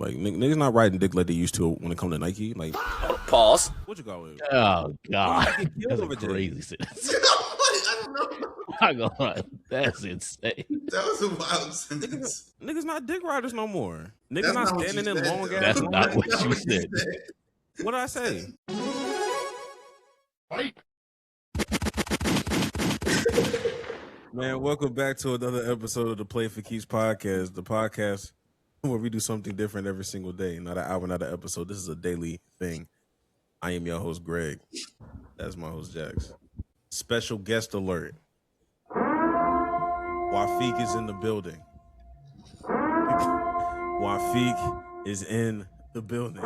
Like niggas not riding dick like they used to when it come to Nike. Like, Pause. what you call it? Oh God, Get killed that's a over crazy sentence. I don't know. My God, that's insane. That was a wild sentence. Niggas not dick riders no more. Niggas That's not not what standing you in said, long though. ass. That's lines. not what That's you not said. What did I say? Man, welcome back to another episode of the Play for Keeps podcast, the podcast where we do something different every single day. Not an hour, not an episode. This is a daily thing. I am your host, Greg. That's my host, Jax. Special guest alert. Wafiq is in the building. Wafiq is in the building.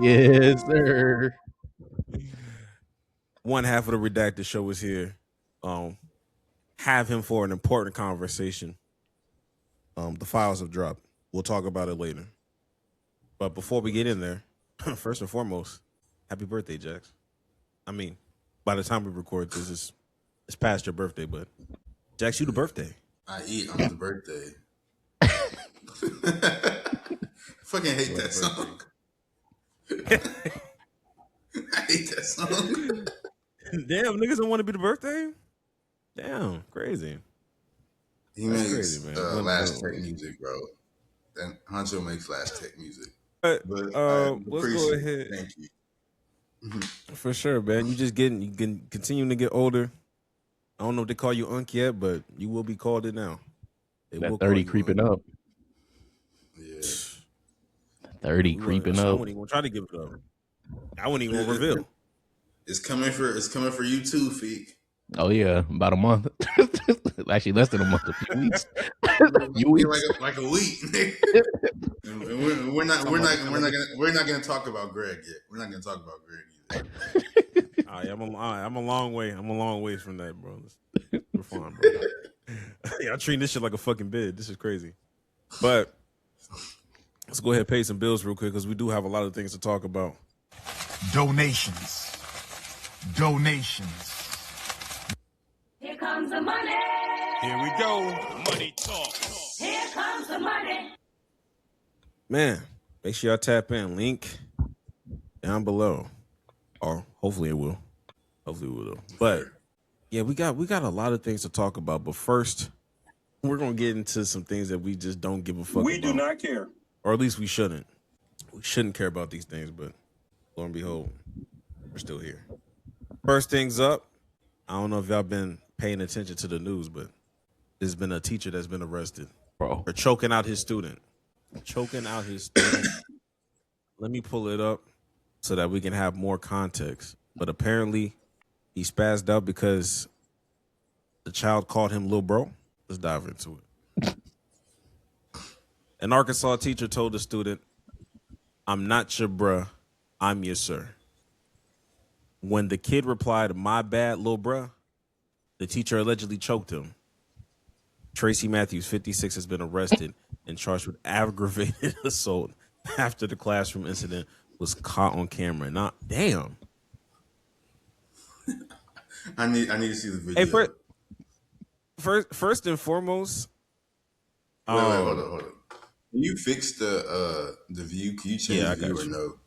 Yes, sir. One half of the Redacted show is here. Have him for an important conversation. The files have dropped. We'll talk about it later. But before we get in there, first and foremost, happy birthday, Jax. I mean, by the time we record this, it's past your birthday, but Jax, you the birthday. I eat on the birthday. Fucking hate that song. I hate that song. Damn, niggas don't want to be the birthday? Damn, crazy. He That's makes crazy, man. Flash Tech music, bro. And Honcho makes Flash Tech music. But I let's go ahead. Thank you. For sure, man. You can continue to get older. I don't know if they call you Unk yet, but you will be called it now. They will That call 30 you creeping Unk. up. Yeah. 30 creeping I up. wouldn't even try to give it up. I wouldn't even reveal. It's coming for you too, Feek. Oh yeah, about a month. Actually, less than a month. A few weeks. Like a week. And we're not gonna talk about Greg yet. We're not gonna talk about Greg either. I'm a long way. I'm a long way from that, bro. We're fine, bro. Yeah, I'm treating this shit like a fucking bid. This is crazy. But let's go ahead and pay some bills real quick because we do have a lot of things to talk about. Donations. Here comes the money. Here we go. Money talk. Here comes the money. Man, make sure y'all tap in. Link down below. Or hopefully it will. Hopefully it will. But yeah, we got a lot of things to talk about. But first, we're gonna get into some things that we just don't give a fuck about. We do not care. Or at least we shouldn't. We shouldn't care about these things, but lo and behold, we're still here. First things up, I don't know if y'all been paying attention to the news, but there's been a teacher that's been arrested Bro. for choking out his student. Let me pull it up so that we can have more context. But apparently, he spazzed out because the child called him little bro. Let's dive into it. An Arkansas teacher told the student, "I'm not your bruh, I'm your sir." When the kid replied, "My bad, little bruh," the teacher allegedly choked him. Tracy Matthews, 56, has been arrested and charged with aggravated assault after the classroom incident was caught on camera. Not damn. I need to see the video. Hey, first and foremost, wait, hold on. Can you fix the view? Can you change Yeah, I the view got or you. no?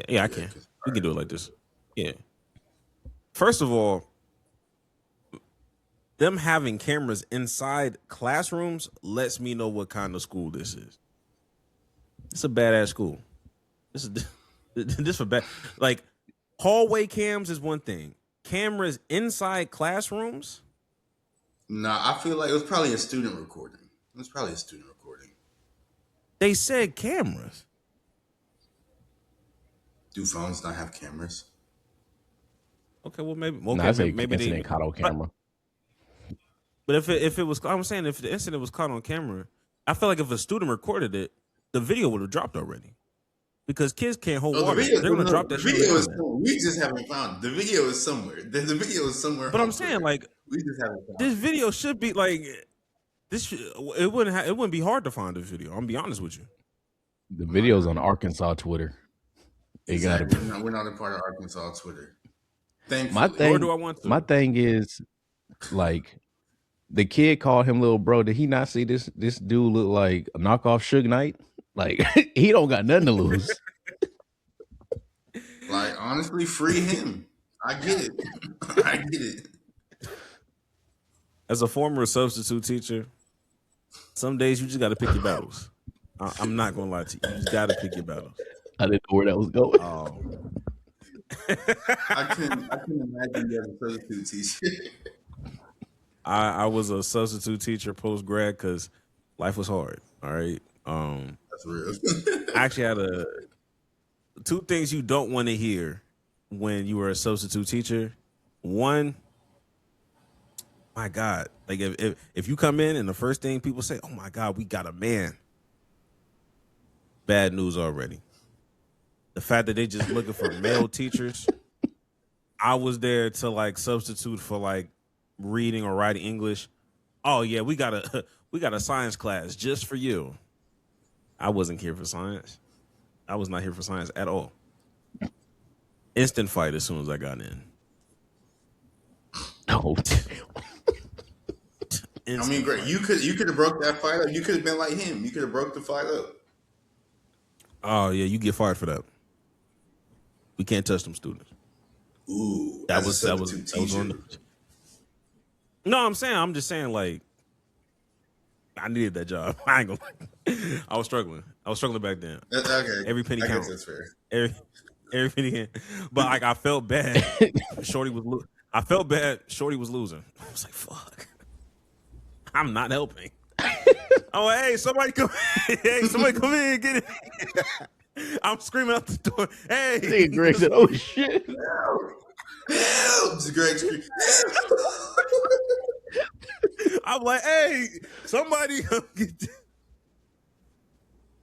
Yeah, I can. We can do it like this. Yeah. First of all, them having cameras inside classrooms lets me know what kind of school this is. It's a badass school. This for bad. Like, hallway cams is one thing. Cameras inside classrooms? Nah, I feel like it was probably a student recording. They said cameras. Do phones not have cameras? Okay, well maybe. Nah, I say maybe incident caught on camera. But if it was, I'm saying if the incident was caught on camera, I feel like if a student recorded it, the video would have dropped already. Because kids can't hold water. They're gonna drop that shit. We just haven't found it. The video is somewhere. The video is somewhere. But I'm saying, like, we just haven't found this video should be like this. It wouldn't be hard to find this video. I'm gonna be honest with you. The video's on Arkansas Twitter. It gotta be. We're not a part of Arkansas Twitter. Thankfully. Or do I want to? My thing is, like, the kid called him little bro. Did he not see this dude look like a knockoff Suge Knight? Like he don't got nothing to lose. Like, honestly, free him. I get it. I get it. As a former substitute teacher, some days you just got to pick your battles. I'm not gonna lie to you. You just got to pick your battles. I didn't know where that was going. I couldn't imagine you as a substitute teacher. I was a substitute teacher post grad because life was hard. All right. That's real. I actually had two things you don't want to hear when you were a substitute teacher. One, my God, like if you come in and the first thing people say, "Oh my God, we got a man," bad news already. The fact that they just looking for male teachers. I was there to like substitute for like reading or writing English. Oh yeah, we got a science class just for you. I wasn't here for science. I was not here for science at all. Instant fight as soon as I got in. Oh, I mean, Greg, you could have broke that fight up. You could have been like him. You could have broke the fight up. Oh yeah, you get fired for that. We can't touch them students. Ooh, that was on the. No, I'm just saying, like, I needed that job. I ain't gonna. I was struggling back then. Okay, every penny counts. That's fair. Every penny, but like I felt bad. Shorty was. I felt bad. Shorty was losing. I was like, fuck. I'm not helping. Oh, hey, somebody come in. Hey, somebody come in and get it. I'm screaming out the door. Hey, Greg said, "Oh shit!" Help! Greg screamed. I'm like, hey, somebody come get this.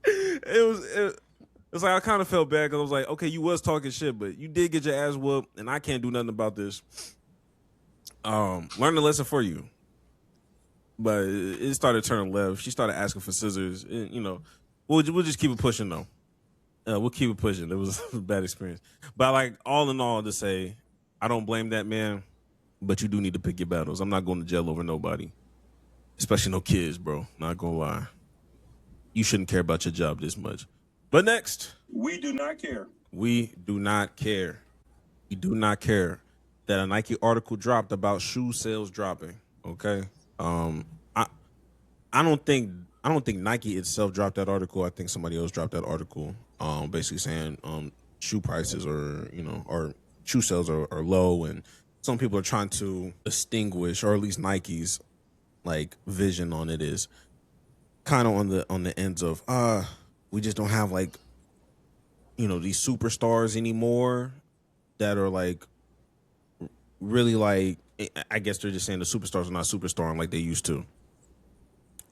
It was like I kind of felt bad because I was like, okay, you was talking shit, but you did get your ass whooped, and I can't do nothing about this. Learn the lesson for you. But it started turning left. She started asking for scissors. And, you know, we'll just keep it pushing though. We'll keep it pushing. It was a bad experience. But like all in all, to say, I don't blame that man, but you do need to pick your battles. I'm not going to jail over nobody, especially no kids, bro. Not gonna lie. You shouldn't care about your job this much. But next, We do not care. we do not care. We do not care that a Nike article dropped about shoe sales dropping. Okay. I don't think Nike itself dropped that article. I think somebody else dropped that article. Basically saying shoe prices or shoe sales are low, and some people are trying to distinguish, or at least Nike's like vision on it is kind of on the ends of we just don't have like these superstars anymore that are like really like, I guess they're just saying the superstars are not superstarring like they used to.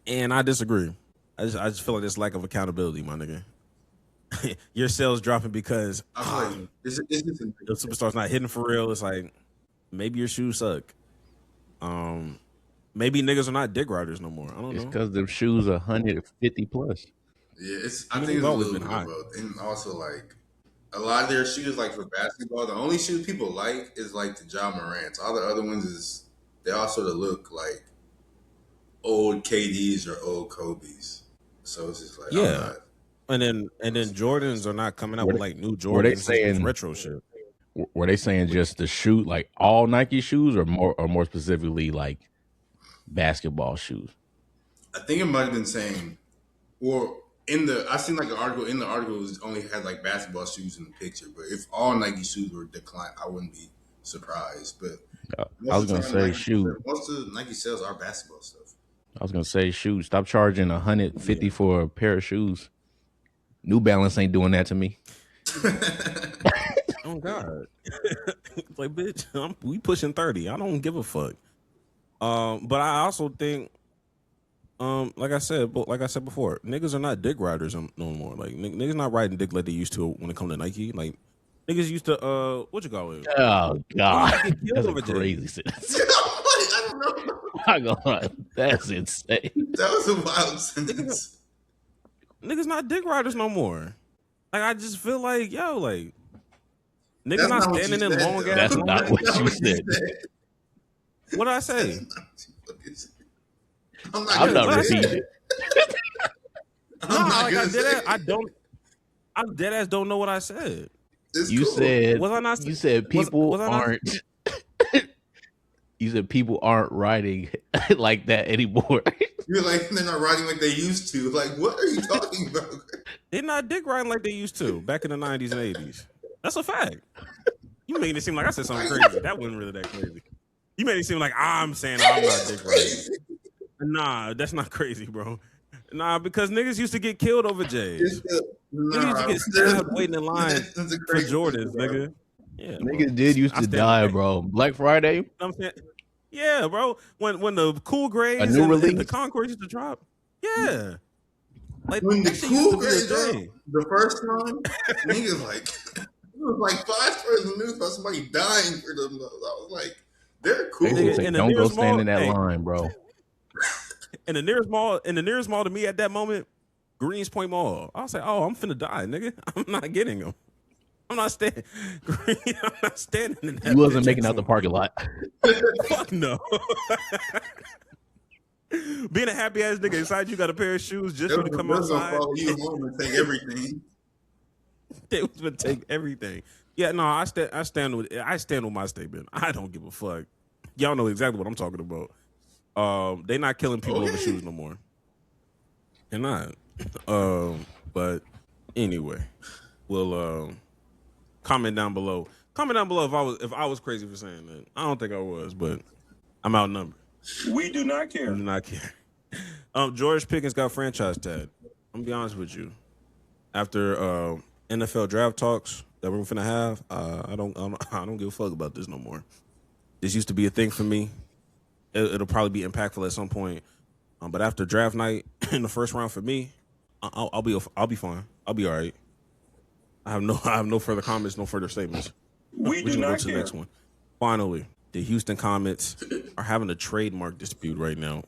And I disagree. I just feel like there's lack of accountability, my nigga. Your sales dropping because the superstar's not hitting for real. It's like maybe your shoes suck. Maybe niggas are not dick riders no more. I don't know. It's because the shoes are 150 plus. Yeah, I think it's a little bit of both. And also, like, a lot of their shoes, like for basketball, the only shoes people like is like the Ja Morant's. All the other ones they all sort of look like old KDs or old Kobe's. So it's just like, yeah. And then Jordans are not coming out with like new Jordans. Were they saying retro shit? Were they saying just the shoe, like all Nike shoes, or more specifically like basketball shoes? I think it might have been saying, or I seen like an article. In the article, it only had like basketball shoes in the picture. But if all Nike shoes were declined, I wouldn't be surprised. But I was gonna say shoes. Most of the Nike sales are basketball stuff. I was gonna say shoes. Stop charging 150 for a pair of shoes. New Balance ain't doing that to me. Oh God! Like, bitch, we pushing 30. I don't give a fuck. But I also think, like I said before, niggas are not dick riders no more. Like niggas not riding dick like they used to when it come to Nike. Like niggas used to what you call it? Oh God, that's a crazy sentence. I don't know. My God, that's insane. That was a wild sentence. Niggas not dick riders no more. Like I just feel like like niggas not standing in long ass. That's not what you said. What did I say? I'm not repeating it. I'm dead ass don't know what I said. It's You cool. said Was I not? you said people was I not- aren't. You said people aren't writing like that anymore. You're like, they're not riding like they used to. Like, what are you talking about? They're not dick riding like they used to back in the 90s and 80s. That's a fact. You making it seem like I said something crazy. That wasn't really that crazy. You made it seem like I'm saying I'm not dick riding. Nah, that's not crazy, bro. Nah, because niggas used to get killed over J's. Niggas used to get stabbed waiting in line for Jordans, nigga. Yeah, Niggas did used to die, bro. Black Friday. You know what I'm saying? Yeah, bro. When the cool grades A new and release? the Concord used to drop. Yeah. Like When the that shit used cool to be a grades up thing. the first time, niggas like it was like 5 stories in the news about somebody dying for them. I was like, they're cool. They Nigga, say, in the don't go nearest stand mall- in that hey. line, bro. In the nearest mall to me at that moment, Greenspoint Mall. I was like, oh, I'm finna die, nigga. I'm not getting them. I'm not standing. I'm not standing in that. You wasn't bitch making out the parking lot. Fuck no. Being a happy ass nigga inside, you got a pair of shoes just for you to come They're gonna outside. follow you home and take everything. They was gonna take everything. Yeah, no, I stand with my statement. I don't give a fuck. Y'all know exactly what I'm talking about. They not killing people over shoes no more. They're not. But anyway, we'll comment down below. Comment down below if I was crazy for saying that. I don't think I was, but I'm outnumbered. We do not care. I do not care. George Pickens got franchise tagged. I'm gonna be honest with you. After NFL draft talks that we're finna have, I don't give a fuck about this no more. This used to be a thing for me. It'll probably be impactful at some point. But after draft night in the first round for me, I'll be fine. I'll be all right. I have no further comments, no further statements. We do not go to the care. next one. Finally, the Houston Comets are having a trademark dispute right now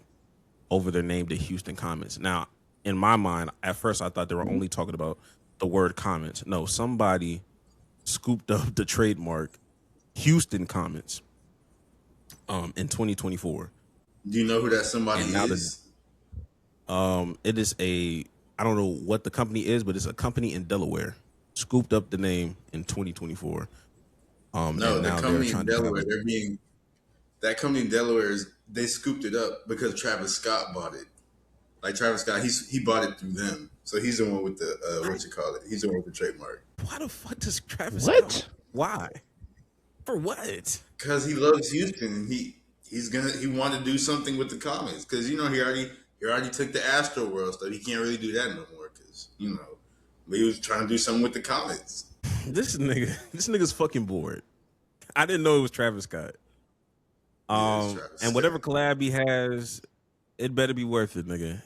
over their name, the Houston Comets. Now, in my mind, at first I thought they were only talking about the word Comets. No, somebody scooped up the trademark Houston Comets in 2024. Do you know who that somebody And now is? It is I don't know what the company is, but it's a company in Delaware. Scooped up the name in 2024. No, and the now company they're in trying to have Delaware, that company in Delaware they scooped it up because Travis Scott bought it. Like Travis Scott, he bought it through them. So he's the one with the what you call it? He's the one with the trademark. Why the fuck does Travis What? Scott? Why? For what? Because he loves Houston and he wanted to do something with the Comets. Because he already took the Astro World stuff. He can't really do that no more because he was trying to do something with the Comets. This nigga's fucking bored. I didn't know it was Travis Scott. Yeah, it's Travis And whatever Scott. collab he has, it better be worth it, nigga.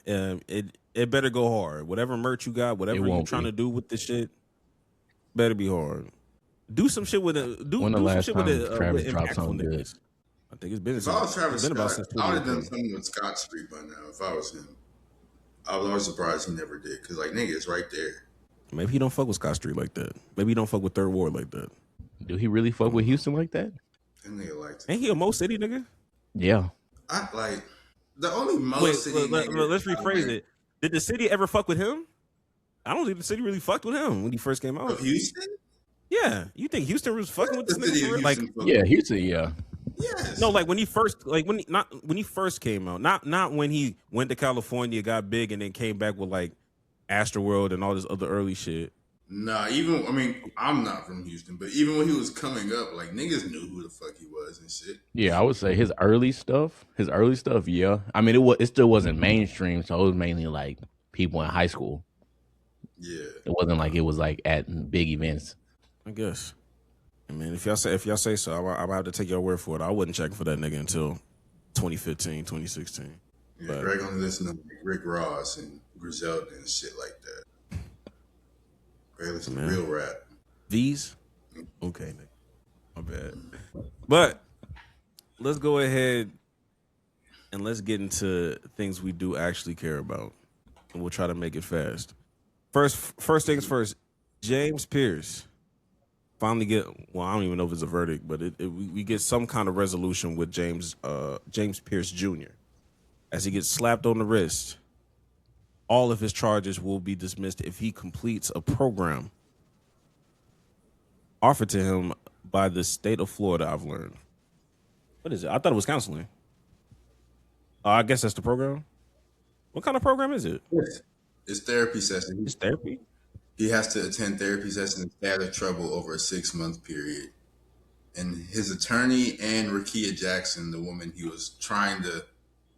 It better go hard. Whatever merch you got, whatever you're trying to do with this shit, better be hard. Do some shit with it. When the do last some shit time with Travis it. dropped something good? I think it's been. If I was Travis been about Scott, since I would have done 2018. something with Scott Street by now. If I was him, I was surprised he never did. Because nigga, it's right there. Maybe he don't fuck with Scott Street like that. Maybe he don't fuck with Third Ward like that. Do he really fuck with Houston like that? That nigga liked it. Ain't he a Mo City nigga? Yeah. I like the only Mo Wait, City. let's rephrase it. Did the city ever fuck with him? I don't think the city really fucked with him when he first came out. Of Houston? Yeah, you think Houston was fucking with this The city nigga? of For real? Like, Houston fuck- Yeah, Houston, yeah. Yes. no, like when he first came out, not when he went to California, got big, and then came back with like Astroworld and all this other early shit. Nah, I'm not from Houston, but even when he was coming up, like niggas knew who the fuck he was and shit. Yeah, I would say his early stuff, yeah. I mean, it still wasn't mainstream, so it was mainly like people in high school. Yeah. It wasn't like it was like at big events. I guess. I mean, if y'all say so, I'm gonna have to take your word for it. I wasn't checking for that nigga until 2015, 2016. Yeah, But- Greg only listened to Rick Ross and Griselda and shit like that. Greg listened to real rap. These? Okay, nigga. My bad. But let's go ahead and let's get into things we do actually care about. And we'll try to make it fast. First things first, James Pierce finally I don't even know if it's a verdict, but we get some kind of resolution with James Pierce Jr. as he gets slapped on the wrist all of his charges will be dismissed if he completes a program offered to him by the state of Florida. I've learned. What is it? I thought it was counseling. I guess that's the program. What kind of program is it? It's therapy session. It's therapy. He has to attend therapy sessions and stay out of trouble over a 6-month period. And his attorney and Rakia Jackson, the woman he was trying to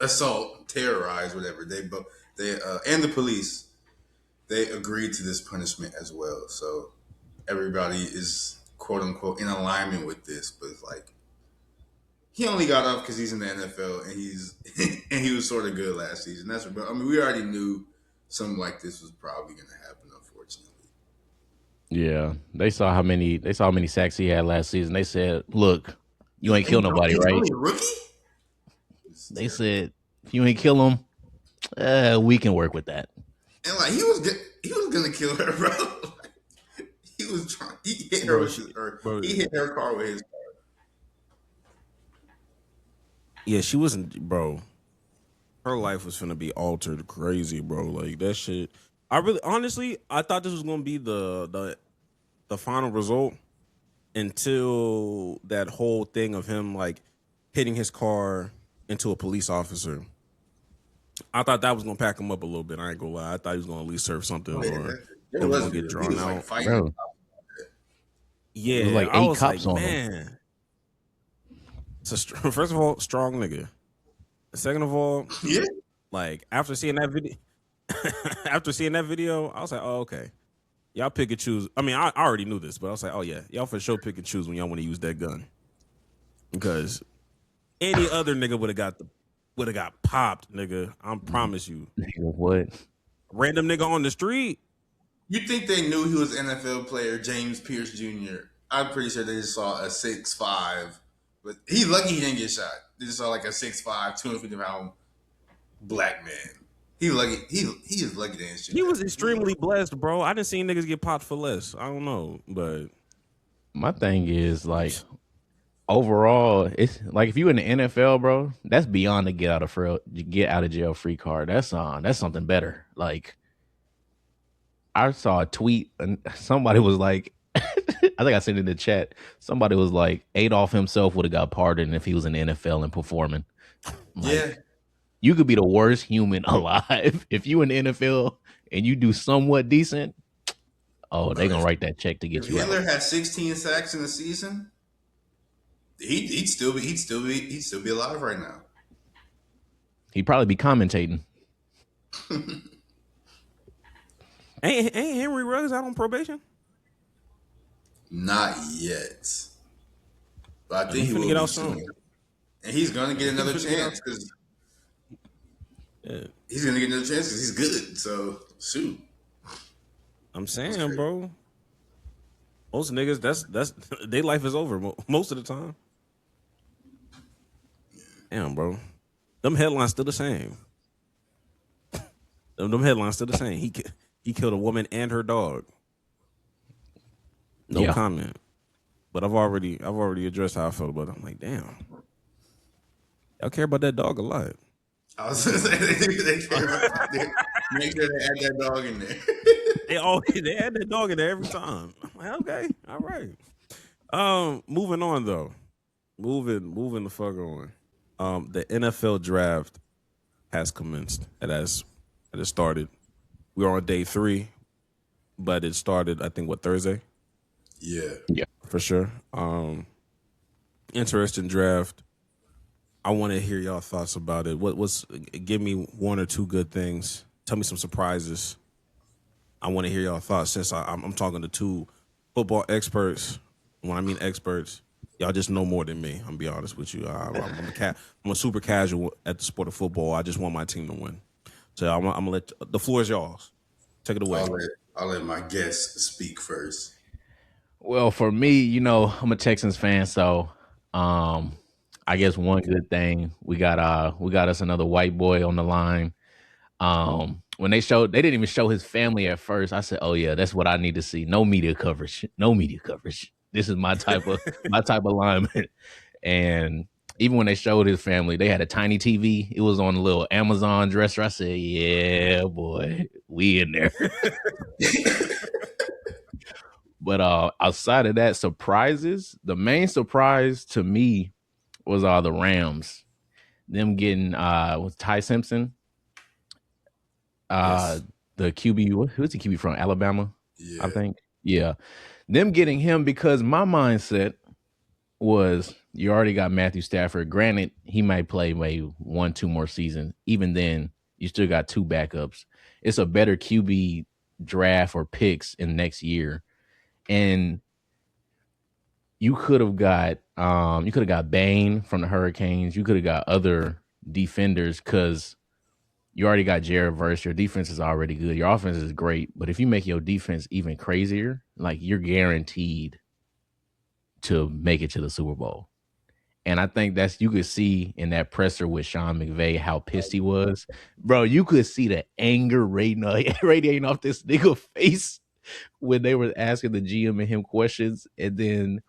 assault, terrorize, whatever, and the police, they agreed to this punishment as well. So everybody is quote unquote in alignment with this, but it's like he only got off because he's in the NFL and he was sort of good last season. We already knew something like this was probably going to happen, unfortunately. Yeah, they saw how many sacks he had last season. They said, "Look, you ain't kill nobody, right?" Only a rookie? They said, "If you ain't kill him, we can work with that." And like he was gonna kill her, bro. He was trying. He hit her he hit her car with his car. Yeah, she wasn't, bro. Her life was finna be altered crazy, bro. Like that shit. Honestly, I thought this was gonna be the final result until that whole thing of him like hitting his car into a police officer. I thought that was gonna pack him up a little bit. I ain't gonna lie. I thought he was gonna at least serve something or it was gonna get drawn out. Like Bro. Yeah, It was like 8 cops on him. man. First of all, strong nigga. Second of all, yeah. like after seeing that video, I was like, oh, okay. Y'all pick and choose. I mean, I already knew this, but I was like, oh yeah, y'all for sure pick and choose when y'all want to use that gun. Because any other nigga would have got popped, nigga. I promise you. What? Random nigga on the street. You think they knew he was NFL player James Pierce Jr.? I'm pretty sure they just saw a 6'5", but he's lucky he didn't get shot. They just saw like a 6'5", 250-pound black man. He lucky. He is lucky they didn't shoot. He was extremely blessed, bro. I didn't see niggas get popped for less. I don't know, but My thing is like overall, it's like if you in the NFL, bro, that's beyond the get out of jail free card. That's something better. Like I saw a tweet and somebody was like, I think I sent it in the chat. Somebody was like, Adolf himself would have got pardoned if he was in the NFL and performing. Like, Yeah. You could be the worst human alive. If you in the NFL and you do somewhat decent, they're gonna write that check to get you Hitler out. had 16 sacks in the season. He'd still be alive right now. He'd probably be commentating. ain't Henry Ruggs out on probation? Not yet, but I think he will get be out soon. soon. And he's gonna get another chance because he's good. So shoot, I'm saying, bro. Most niggas, that's their life is over most of the time. Damn, bro. Them headlines still the same. Them headlines still the same. He killed a woman and her dog. No comment. But I've already addressed how I felt about it. I'm like, damn. Y'all care about that dog a lot. I was gonna say they care about that. Make sure they add that dog in there. They add that dog in there every time. I'm like, okay, all right. Moving on though. Moving the fuck on. The NFL draft has commenced. It has started. We're on day 3, but it started, I think, Thursday? Yeah. For sure. Interesting draft. I want to hear y'all thoughts about it. Give me one or two good things. Tell me some surprises. I want to hear y'all thoughts since I'm talking to 2 football experts. When I mean experts, y'all just know more than me. I'm gonna be honest with you. I'm a super casual at the sport of football. I just want my team to win. So I'm gonna let the floor is yours. Take it away. I'll let my guests speak first. Well, for me, I'm a Texans fan, so I guess one good thing we got us another white boy on the line. When they didn't even show his family at first. I said, "Oh yeah, that's what I need to see. No media coverage. No media coverage. This is my type of lineman." And Even when they showed his family, they had a tiny TV. It was on a little Amazon dresser. I said, "Yeah, boy, we in there." But outside of that, surprises. The main surprise to me was the Rams. Them getting was Ty Simpson, Yes. the QB. Who's the QB from Alabama? Yeah. I think. Yeah, them getting him because my mindset was you already got Matthew Stafford. Granted, he might play maybe 1-2 more seasons. Even then, you still got 2 backups. It's a better QB draft or picks in next year, and you could have got Bane from the Hurricanes. You could have got other defenders because you already got Jared Verse. Your defense is already good. Your offense is great. But if you make your defense even crazier, like you're guaranteed to make it to the Super Bowl. And I think you could see in that presser with Sean McVay how pissed he was. Bro, you could see the anger radiating off this nigga face when they were asking the GM and him questions. And then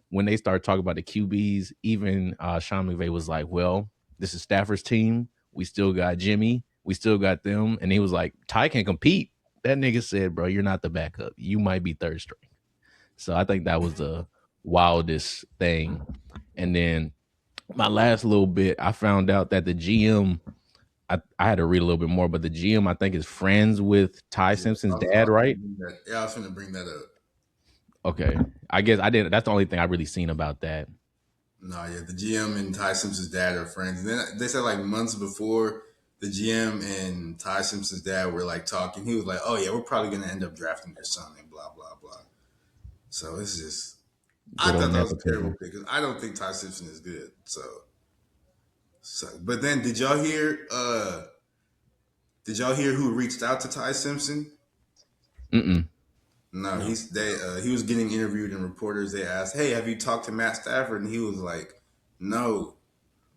when they started talking about the QBs, even Sean McVay was like, well, this is Stafford's team. We still got Jimmy. We still got them. And he was like, Ty can compete. That nigga said, bro, you're not the backup. You might be third string. So I think that was the wildest thing. And then my last little bit, I found out that the GM, I had to read a little bit more, but the GM, I think, is friends with Ty Simpson's dad, right? Yeah, I was going to bring that up. Okay. I guess I didn't. That's the only thing I really seen about that. No, yeah, the GM and Ty Simpson's dad are friends. And then they said like months before the GM and Ty Simpson's dad were like talking, he was like, oh, yeah, we're probably going to end up drafting their son and blah, blah, blah. So it's just, I thought that was a terrible pick because I don't think Ty Simpson is good. So, but then did y'all hear who reached out to Ty Simpson? Mm-mm. No, he was getting interviewed and reporters, they asked, hey, have you talked to Matt Stafford? And he was like, no.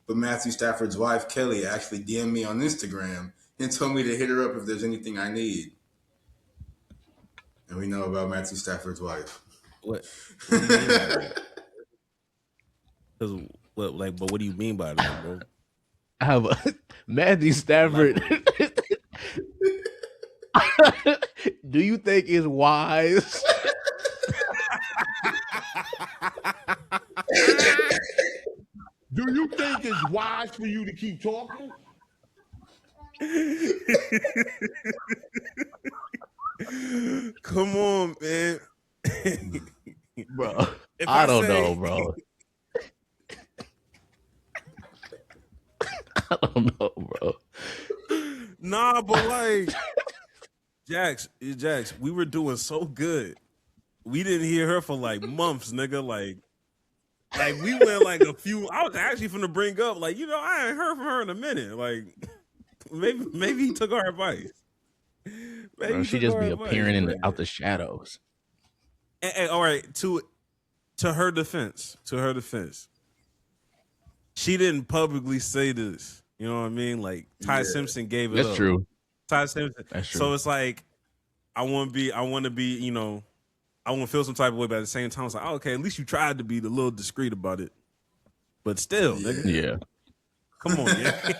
But Matthew Stafford's wife, Kelly, actually DM'd me on Instagram and told me to hit her up if there's anything I need. And we know about Matthew Stafford's wife. What do you mean by that? But what do you mean by that, bro? I have Matthew Stafford. Do you think it's wise? Do you think it's wise for you to keep talking? Come on, man. Bro, I don't know, bro. I don't know, bro. Nah, but like, Jax, we were doing so good. We didn't hear her for like months, nigga. Like we went like a few. I was actually finna bring up, like, you know, I ain't heard from her in a minute. Like, maybe he took our advice. Bro, she just be appearing out the shadows. And, all right, to her defense, she didn't publicly say this. You know what I mean? Like Ty Simpson gave it up. That's true. Ty Simpson. That's true. So it's like I want to be, you know, I want to feel some type of way, but at the same time, it's like, oh, okay, at least you tried to be a little discreet about it. But still, nigga. Yeah. Come on, yeah.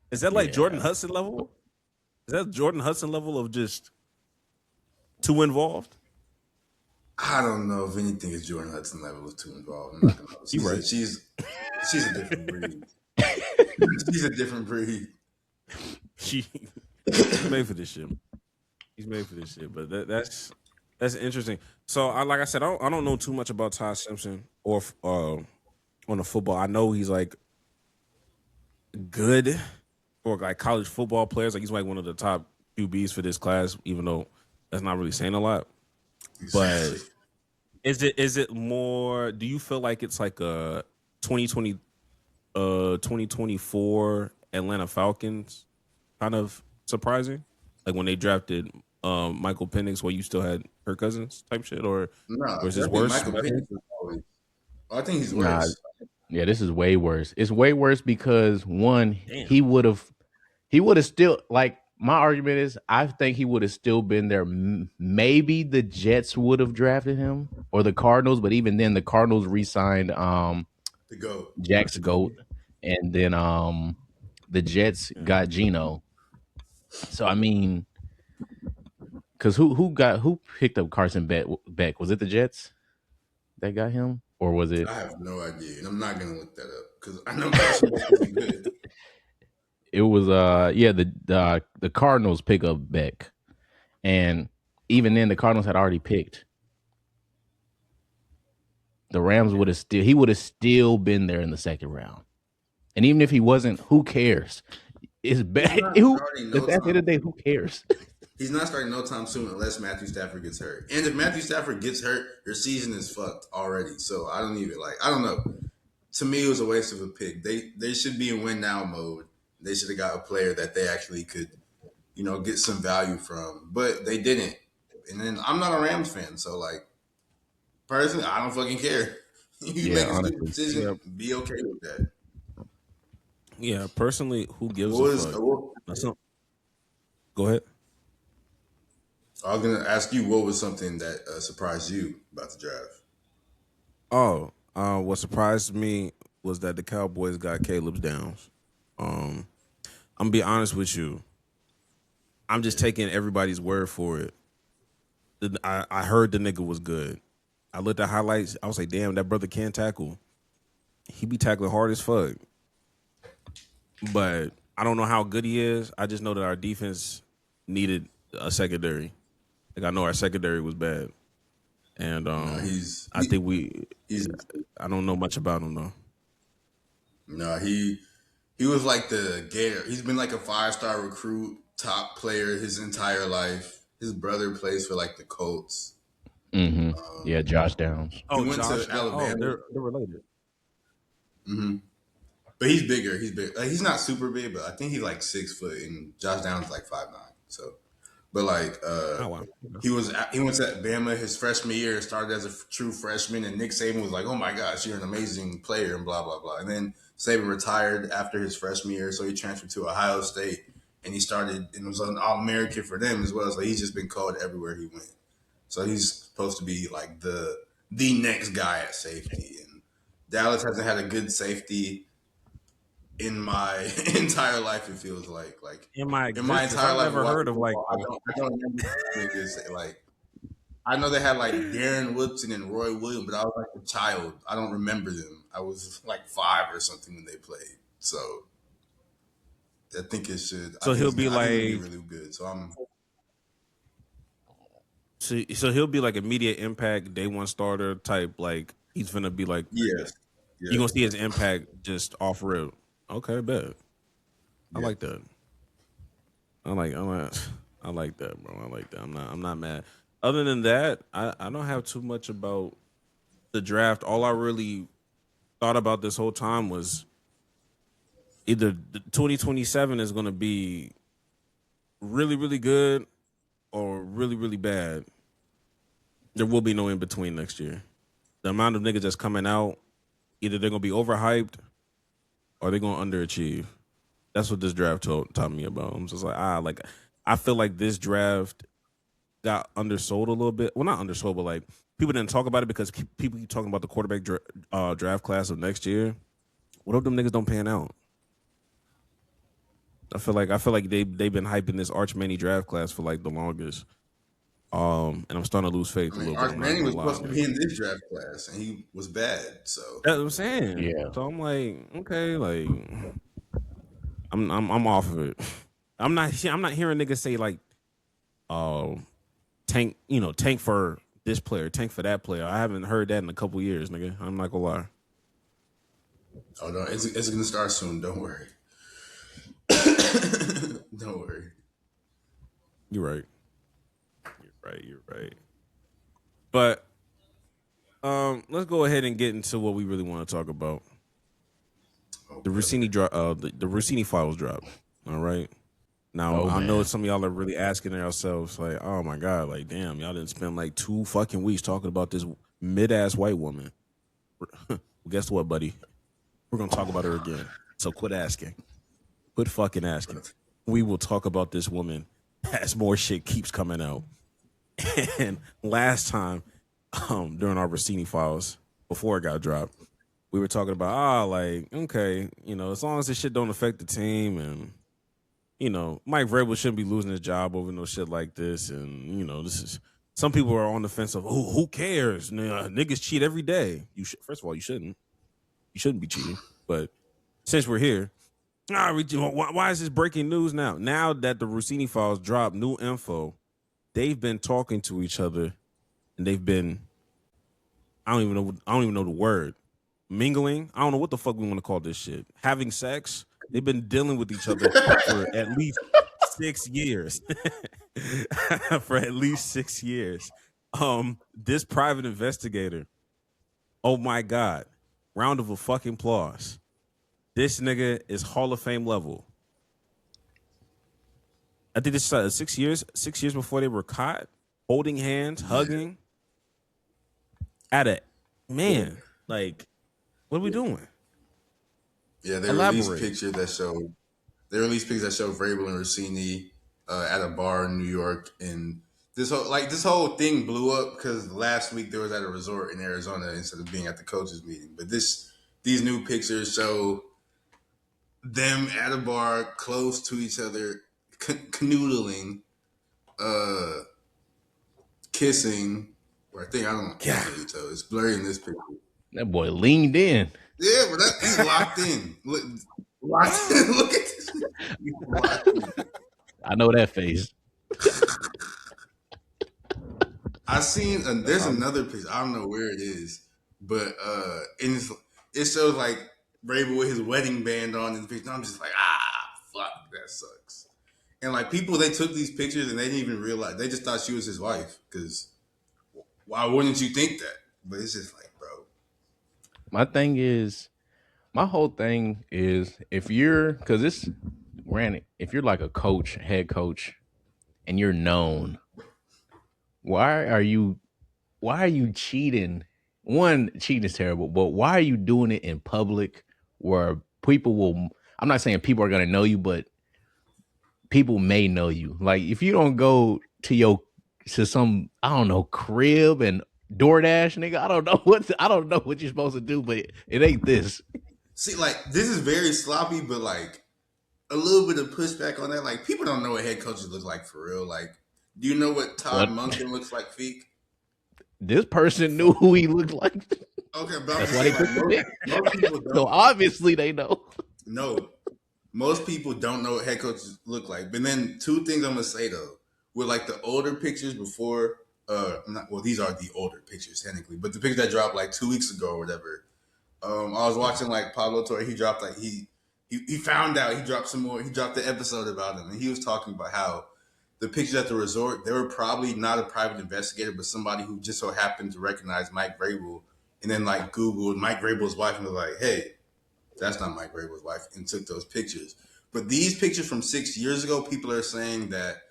Is that like Jordan Hudson level? Is that Jordan Hudson level of just too involved? I don't know if anything is Jordan Hudson level of too involved. I'm not gonna lie. She's a different breed. She's a different breed. He's made for this shit. He's made for this shit. But that's interesting. So like I said, I don't know too much about Ty Simpson or on the football. I know he's like good for like college football players. Like he's like one of the top QBs for this class, even though that's not really saying a lot. But is it more? Do you feel like it's like a 2024 Atlanta Falcons kind of surprising? Like when they drafted Michael Penix, where you still had Kirk Cousins type shit, or is this worse? Michael Penix is always, I think he's worse. Yeah, this is way worse. It's way worse because one, he would have still, like, my argument is I think he would have still been there. Maybe the Jets would have drafted him or the Cardinals, but even then the Cardinals re-signed The GOAT. Jack's goat, and then the Jets got Geno. So I mean, because who picked up Carson Beck? Was it the Jets that got him, or was it? I have no idea, and I'm not gonna look that up because I know Carson Wentz isn't good. It was the Cardinals pick up Beck, and even then the Cardinals had already picked. The Rams would have still been there in the second round, and even if he wasn't, who cares? It's bad. At the end of the day, who cares? He's not starting no time soon unless Matthew Stafford gets hurt. And if Matthew Stafford gets hurt, your season is fucked already. So I don't know. To me, it was a waste of a pick. They should be in win now mode. They should have got a player that they actually could, get some value from. But they didn't. And then I'm not a Rams fan, so like personally, I don't fucking care. You make a stupid decision, be okay with that. Yeah, personally, who gives a fuck? Go ahead. I was gonna ask you what was something that surprised you about the draft. What surprised me was that the Cowboys got Caleb Downs. I'm gonna be honest with you. I'm just taking everybody's word for it. I heard the nigga was good. I looked at highlights. I was like, damn, that brother can't tackle. He be tackling hard as fuck. But I don't know how good he is. I just know that our defense needed a secondary. Like I know our secondary was bad, and I don't know much about him though. No, he was like the Gator. He's been like a 5-star recruit, top player his entire life. His brother plays for like the Colts. Mm-hmm. Yeah, Josh Downs. He went to Alabama. They're related. Mm-hmm. But he's bigger. He's big. He's not super big, but I think he's like 6 foot, and Josh Downs is like 5'9". So. But like, he went to Bama his freshman year, started as a true freshman, and Nick Saban was like, "Oh my gosh, you're an amazing player," and blah blah blah. And then Saban retired after his freshman year, so he transferred to Ohio State, and he started and was an All-American for them as well. So he's just been called everywhere he went. So he's supposed to be like the next guy at safety, and Dallas hasn't had a good safety in my entire life. It feels like in my entire life, I've never heard of like I don't remember niggas like. I know they had like Darren Woodson and Roy Williams, but I was like a child. I don't remember them. I was like 5 or something when they played. So I think it should. So he'll be like really good. So I'm. So he'll be like immediate impact, day one starter type. Like he's gonna be like, yes. You're gonna see his impact just off rip. Okay, bet. I like that. I like that, bro. I like that. I'm not mad. Other than that, I don't have too much about the draft. All I really thought about this whole time was either 2027 is gonna be really, really good or really, really bad. There will be no in between next year. The amount of niggas that's coming out, either they're gonna be overhyped or they're gonna underachieve. That's what this draft taught me about. I'm just like, I feel like this draft got undersold a little bit. Well, not undersold, but like people didn't talk about it because people keep talking about the quarterback draft class of next year. What if them niggas don't pan out? I feel like they've been hyping this Arch Manning draft class for like the longest. And I'm starting to lose faith a little bit. Arch Manning was supposed to be in this draft class, and he was bad. So that's what I'm saying. Yeah. So I'm like, okay, like I'm off of it. I'm not hearing niggas say like, tank for this player, tank for that player. I haven't heard that in a couple years, nigga. I'm not gonna lie. Oh no, it's gonna start soon. Don't worry. Don't worry. You're right. But let's go ahead and get into what we really want to talk about. Okay. The Rossini the Rossini files drop. All right. Now I know some of y'all are really asking yourselves, like, oh my God, like damn, y'all didn't spend like 2 fucking weeks talking about this mid-ass white woman. Well, guess what, buddy? We're gonna talk about her again. So quit asking. Quit fucking asking. We will talk about this woman as more shit keeps coming out. And last time, during our Rossini files, before it got dropped, we were talking about, like, okay, as long as this shit don't affect the team, and Mike Vrabel shouldn't be losing his job over no shit like this, and this is some people are on the fence of who cares? Niggas cheat every day. First of all, you shouldn't be cheating, but since we're here, why is this breaking news now? Now that the Rossini files dropped new info, they've been talking to each other, and they've been I don't even know the word. Mingling. I don't know what the fuck we want to call this shit. Having sex. They've been dealing with each other for at least 6 years. For at least 6 years. This private investigator. Oh my God. Round of a fucking applause. This nigga is Hall of Fame level. I think this is 6 years. 6 years before they were caught, holding hands, hugging. Man, like, what are we doing? Yeah, they released pictures that show Vrabel and Rossini at a bar in New York, and this whole thing blew up because last week they was at a resort in Arizona instead of being at the coaches meeting. But these new pictures show them at a bar close to each other, canoodling, kissing. Or I don't know. Naruto. It's blurry in this picture. That boy leaned in. Yeah, but he's locked in. Look at this. I know that face. I seen there's another picture. I don't know where it is, but it shows like Vrabel with his wedding band on in the picture. I'm just like, fuck, that sucks. And like people, they took these pictures and they didn't even realize. They just thought she was his wife because. Why wouldn't you think that? But it's just like, bro. My whole thing is if you're like a coach, head coach, and you're known, why are you cheating? One, cheating is terrible, but why are you doing it in public where I'm not saying people are going to know you, but people may know you. Like if you don't go to some, I don't know, crib and DoorDash, nigga. I don't know what you're supposed to do, but it ain't this. See, like this is very sloppy, but like a little bit of pushback on that. Like people don't know what head coaches look like for real. Like, do you know what Todd Monken looks like, Feek? This person knew who he looked like. Okay, but that's why they took the pic. Most people don't. So obviously they know. No, most people don't know what head coaches look like. But then two things I'm gonna say though. With like the older pictures before, these are the older pictures technically, but the picture that dropped like 2 weeks ago or whatever. I was watching like Pablo Torre. He dropped like he found out he dropped some more. He dropped the episode about him, and he was talking about how the pictures at the resort they were probably not a private investigator, but somebody who just so happened to recognize Mike Vrabel, and then like Googled Mike Vrabel's wife and was like, "Hey, that's not Mike Vrabel's wife," and took those pictures. But these pictures from 6 years ago, people are saying that.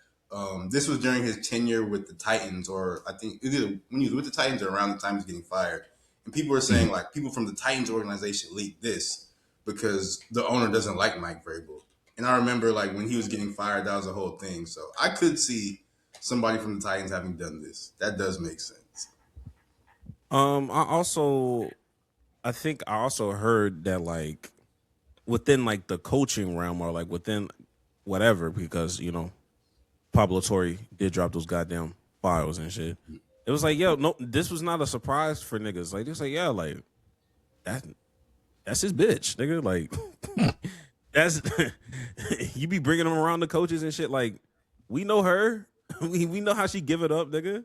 This was during his tenure with the Titans, or I think either when he was with the Titans or around the time he was getting fired. And people were saying like people from the Titans organization leaked this because the owner doesn't like Mike Vrabel. And I remember like when he was getting fired, that was a whole thing. So I could see somebody from the Titans having done this. That does make sense. I think I also heard that like within like the coaching realm or like within whatever, because Pablo Torre did drop those goddamn files and shit. It was like, yo, no, this was not a surprise for niggas. Like, it's like, yeah, like that's his bitch, nigga. Like, that's you be bringing them around the coaches and shit. Like, we know her. we know how she give it up, nigga.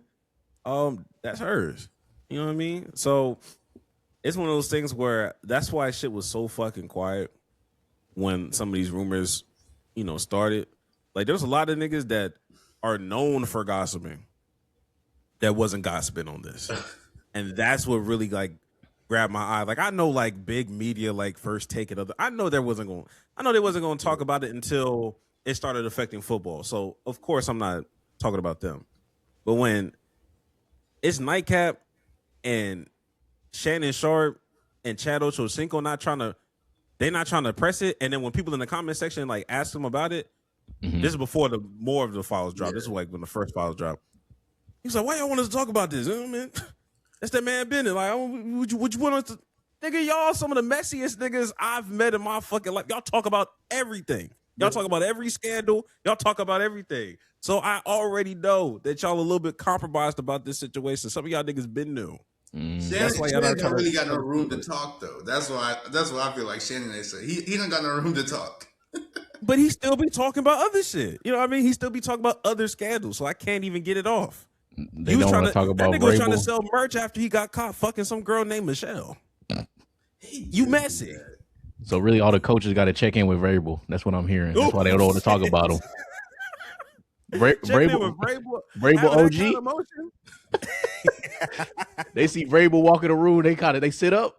That's hers. You know what I mean? So it's one of those things where that's why shit was so fucking quiet when some of these rumors, started. Like, there's a lot of niggas that are known for gossiping that wasn't gossiping on this. And that's what really, like, grabbed my eye. Like, I know, like, big media, like, First Take it. I know they wasn't going to talk about it until it started affecting football. So, of course, I'm not talking about them. But when it's Nightcap and Shannon Sharp and Chad Ochocinco they're not trying to press it. And then when people in the comment section, like, ask them about it, this is before more of the files dropped. Yeah. This is like when the first files dropped. He was like, "Why y'all want us to talk about this, man? That's that man business. Like, would you want us to Nigga, y'all some of the messiest niggas I've met in my fucking life. Y'all talk about everything. Y'all talk about every scandal. Y'all talk about everything. So I already know that y'all a little bit compromised about this situation. Some of y'all niggas been new. That's why Shannon don't really got no room to talk though. That's why I feel like Shannon they say he don't got no room to talk. But he still be talking about other shit. You know what I mean? He still be talking about other scandals. So I can't even get it off. They don't want to talk about that nigga was trying to Vrabel. sell merch after he got caught fucking some girl named Michelle. You messy. So really, all the coaches got to check in with Vrabel. That's what I'm hearing. That's why they don't want to talk about him. Vrabel OG. They see Vrabel walk in the room. They sit up.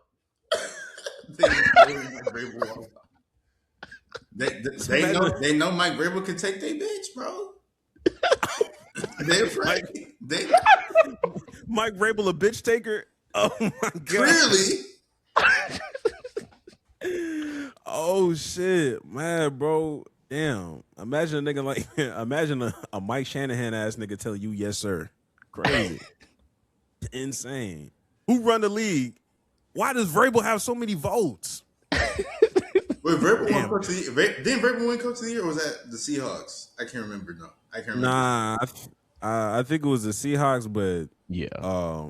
They know Mike Vrabel can take their bitch, bro. They're right. Mike Vrabel a bitch taker. Oh my god. Clearly. Oh shit, man, bro. Damn. Imagine a nigga like imagine a Mike Shanahan ass nigga telling you yes, sir. Crazy. Insane. Who run the league? Why does Vrabel have so many votes? Wait, Vrabel won coach of the year. Didn't Vrabel win coach of the year, or was that the Seahawks? I can't remember. No, I can't remember. Nah, I think it was the Seahawks, but yeah,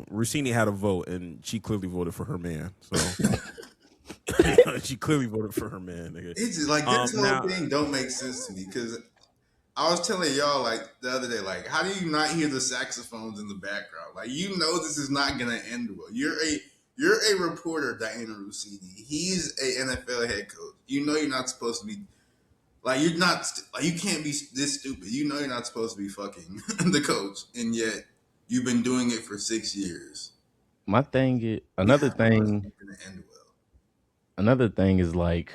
Rossini had a vote, and she clearly voted for her man. So she clearly voted for her man, nigga. It's just like this whole thing don't make sense to me because I was telling y'all like the other day, like, how do you not hear the saxophones in the background? Like, you know this is not gonna end well. You're a reporter, Diana Rossini. He's a NFL head coach. You know you're not supposed to be like you can't be this stupid. You know you're not supposed to be fucking the coach, and yet you've been doing it for 6 years. My thing is another thing is like,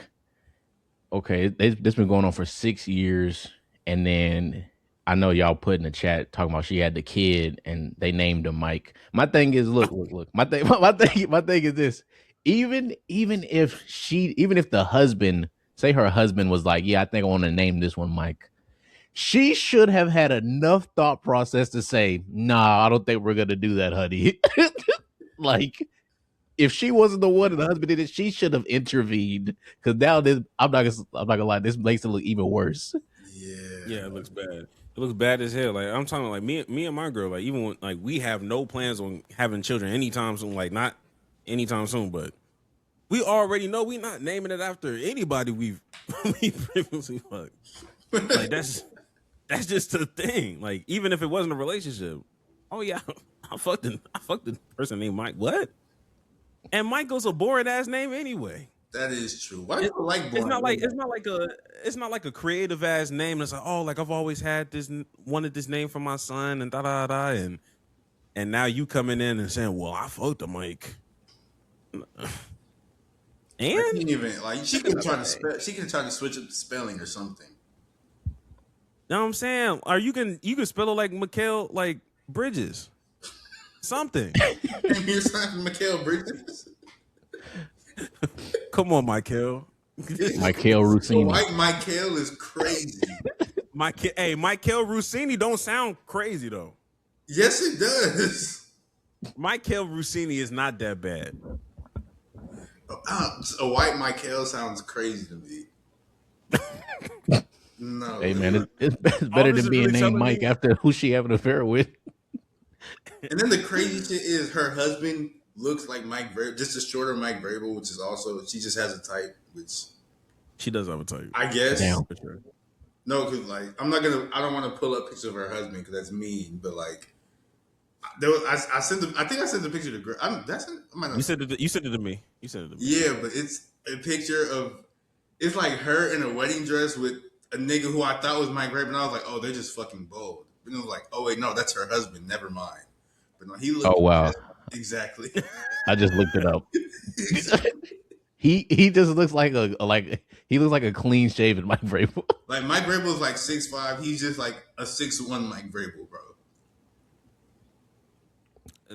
okay, this been going on for 6 years, and then I know y'all put in the chat talking about she had the kid and they named him Mike. My thing is, look. My thing is this. Even if the husband, say her husband was like, yeah, I think I want to name this one Mike. She should have had enough thought process to say, nah, I don't think we're gonna do that, honey. Like, if she wasn't the one and the husband did it, she should have intervened. Because now this, I'm not gonna lie, this makes it look even worse. Yeah, it looks bad. It looks bad as hell. Like I'm talking like me and my girl, like even when like we have no plans on having children anytime soon, like not anytime soon, but we already know we not naming it after anybody we previously fucked. Like that's just the thing. Like even if it wasn't a relationship, oh yeah, I fucked the person named Mike. What? And Michael's a boring ass name anyway. That is true. Why do you like boring? It's not like a creative ass name. It's like, oh, like I've always wanted this name for my son and da da da and now you coming in and saying, well, I fucked the Mike. And even like she could try to switch up the spelling or something. You know what I'm saying? Or you can spell it like Mikal, like Bridges. Something. You're signing Mikal Bridges. Come on, Mikal. Mikal Rossini. White Mikal is crazy. Mikal Rossini don't sound crazy though. Yes, it does. Mikal Rossini is not that bad. A white Mikal sounds crazy to me. No. Hey man, it's better than being named Mike after who she having an affair with. And then the crazy shit is her husband looks like Mike Vrabel, just a shorter Mike Vrabel, which is also she just has a type, which she does have a type. I guess. Damn. No, because like I don't want to pull up pictures of her husband because that's mean. But like, I think I sent the picture to Greg. You sent it to me. Yeah, but it's a picture of it's like her in a wedding dress with a nigga who I thought was Mike Vrabel, and I was like, oh, they're just fucking bold. But it was like, oh wait, no, that's her husband. Never mind. But no, he looked. Oh wow. Exactly. I just looked it up. He just looks like a clean shaven Mike Vrabel. Like Mike Vrabel is like 6'5". He's just like a 6'1" Mike Vrabel, bro.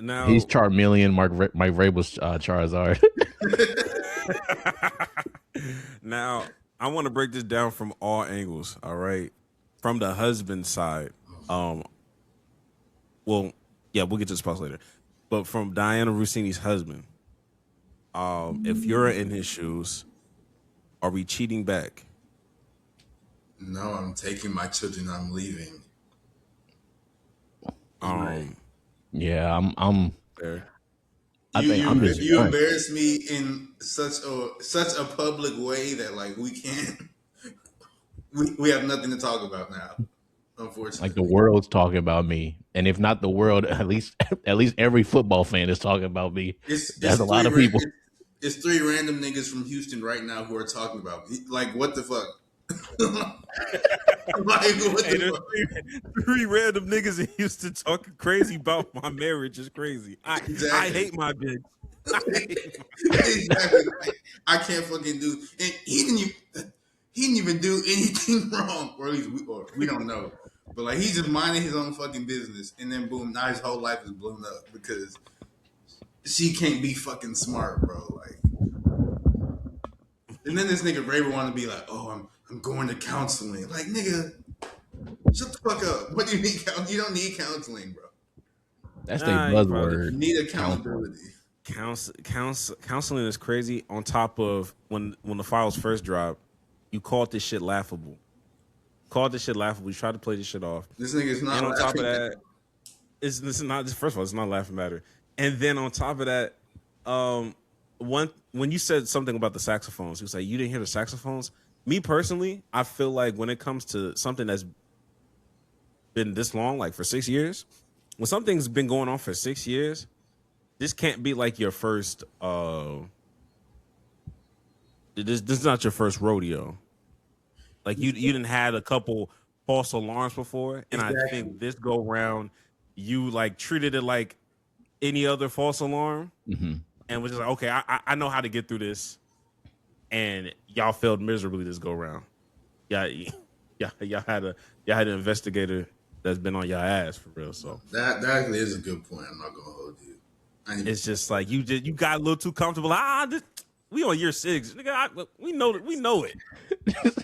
Now he's Charmeleon. Mike Vrabel's Charizard. Now I want to break this down from all angles. All right, from the husband side. Well, yeah, we'll get to the spouse later. But from Diana Rossini's husband, If you're in his shoes, are we cheating back? No, I'm taking my children. I'm leaving. Yeah, I'm. Fair. I think I'm just You one. embarrass me in such a public way that like we can't. We have nothing to talk about now. Like the Unfortunately, world's talking about me, and if not the world, at least every football fan is talking about me. That's a lot of people. it's three random niggas from Houston right now who are talking about me. Like what the fuck? Like what Hey, the there's fuck? three random niggas in Houston talking crazy about my marriage. Is crazy. I Exactly. hate my bitch. Exactly. Like, I can't fucking do. And he didn't even do anything wrong, or at least we don't know. But like he's just minding his own fucking business, and then boom, now his whole life is blown up because she can't be fucking smart, bro. Like, and then this nigga Ray want to be like, oh, I'm going to counseling. Like, nigga, shut the fuck up. What do you need? You don't need counseling, bro. That's their Nah, you probably buzzword. You need accountability. Counseling is crazy. On top of when the files first dropped, you called this shit laughable. You tried to play this shit off. This nigga is not. And on top of laughing. that, this is not. First of all, it's not laughing matter. And then on top of that, when you said something about the saxophones, you was like, you didn't hear the saxophones. Me personally, I feel like when it comes to something that's been this long, like for 6 years, when something's been going on for 6 years, this can't be like your first. This is not your first rodeo. Like you didn't had a couple false alarms before, and Exactly. I think this go round, you like treated it like any other false alarm, and was just like, okay, I know how to get through this, and y'all failed miserably this go round. Yeah, y'all had an investigator that's been on your ass for real. So That actually is a good point. I'm not gonna hold you. it's just like you got a little too comfortable. We on year 6, nigga. We know it.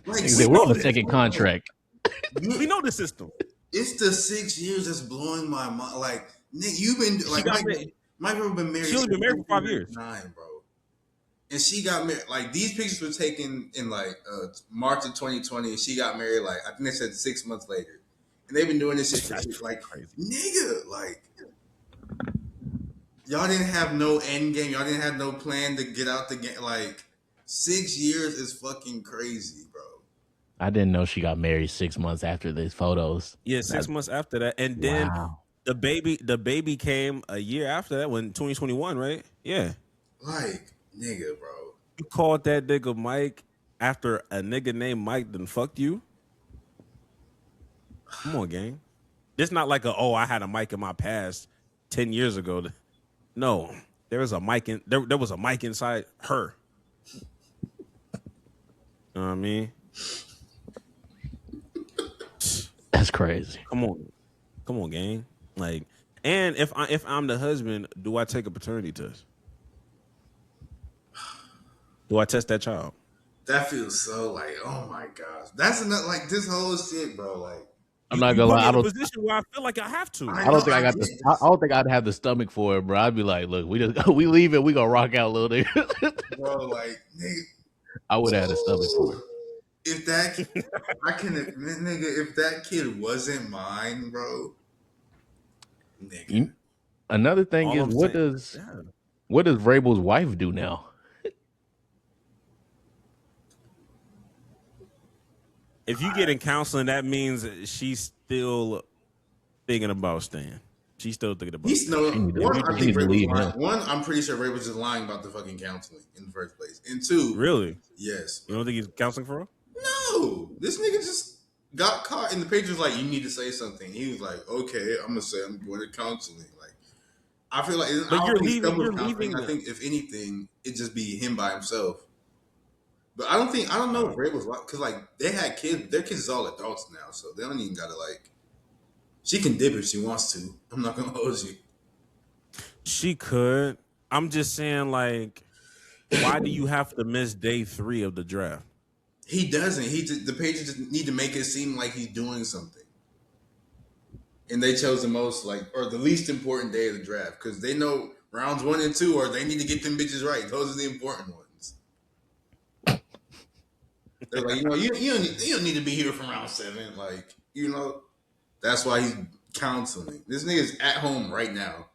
Like, We're on the second contract. We know the system. It's the 6 years that's blowing my mind. Like, Nick, you've been like my girl been married. She only been married for 5 years. 9, bro. And she got married. Like these pictures were taken in like March of 2020, and she got married like I think they said 6 months later. And they've been doing this shit for like crazy. Nigga, like y'all didn't have no end game. Y'all didn't have no plan to get out the game. Like 6 years is fucking crazy, bro. I didn't know she got married 6 months after these photos. Yeah, 6 months after that, and then the baby came a year after that, when 2021, right? Yeah. Like, nigga, bro. You called that nigga Mike after a nigga named Mike done fucked you? Come on, gang. This not like I had a Mike in my past 10 years ago. No, there was a Mike there was a Mike inside her. You know what I mean? That's crazy. Come on, gang. Like, and if I'm the husband, do I take a paternity test? Do I test that child? That feels so like, oh my gosh. That's enough. Like this whole shit, bro. Like, I'm not gonna lie. I don't. Position where I feel like I have to. I don't think I got the. I don't think I'd have the stomach for it, bro. I'd be like, look, we leave it. We gonna rock out a little bit. Bro, like, nigga, I would have had the stomach for it. if that, nigga, if that kid wasn't mine, bro, nigga. Another thing All is, I'm what does Vrabel's wife do now? If you get in counseling, that means she's still thinking about staying. She's still thinking about staying. One, I'm pretty sure Ray was just lying about the fucking counseling in the first place. And two, Really? yes. You don't think he's counseling for her? No. This nigga just got caught, and the page was like, you need to say something. He was like, okay, I'm gonna say I'm going to counseling. Like, I feel like, But you're leaving. I think if anything, it just be him by himself. But I don't know if Ray was like, because like they had kids, their kids is all adults now, so they don't even gotta like. She can dip if she wants to. I'm not gonna hold you. She could. I'm just saying, like, why do you have to miss day 3 of the draft? He doesn't. The pages just need to make it seem like he's doing something. And they chose the most, like, or the least important day of the draft because they know Rounds 1 and 2, or they need to get them bitches right. Those are the important ones. They're like, you know, you don't need to be here from round 7. Like, you know, that's why he's counseling. This nigga's at home right now,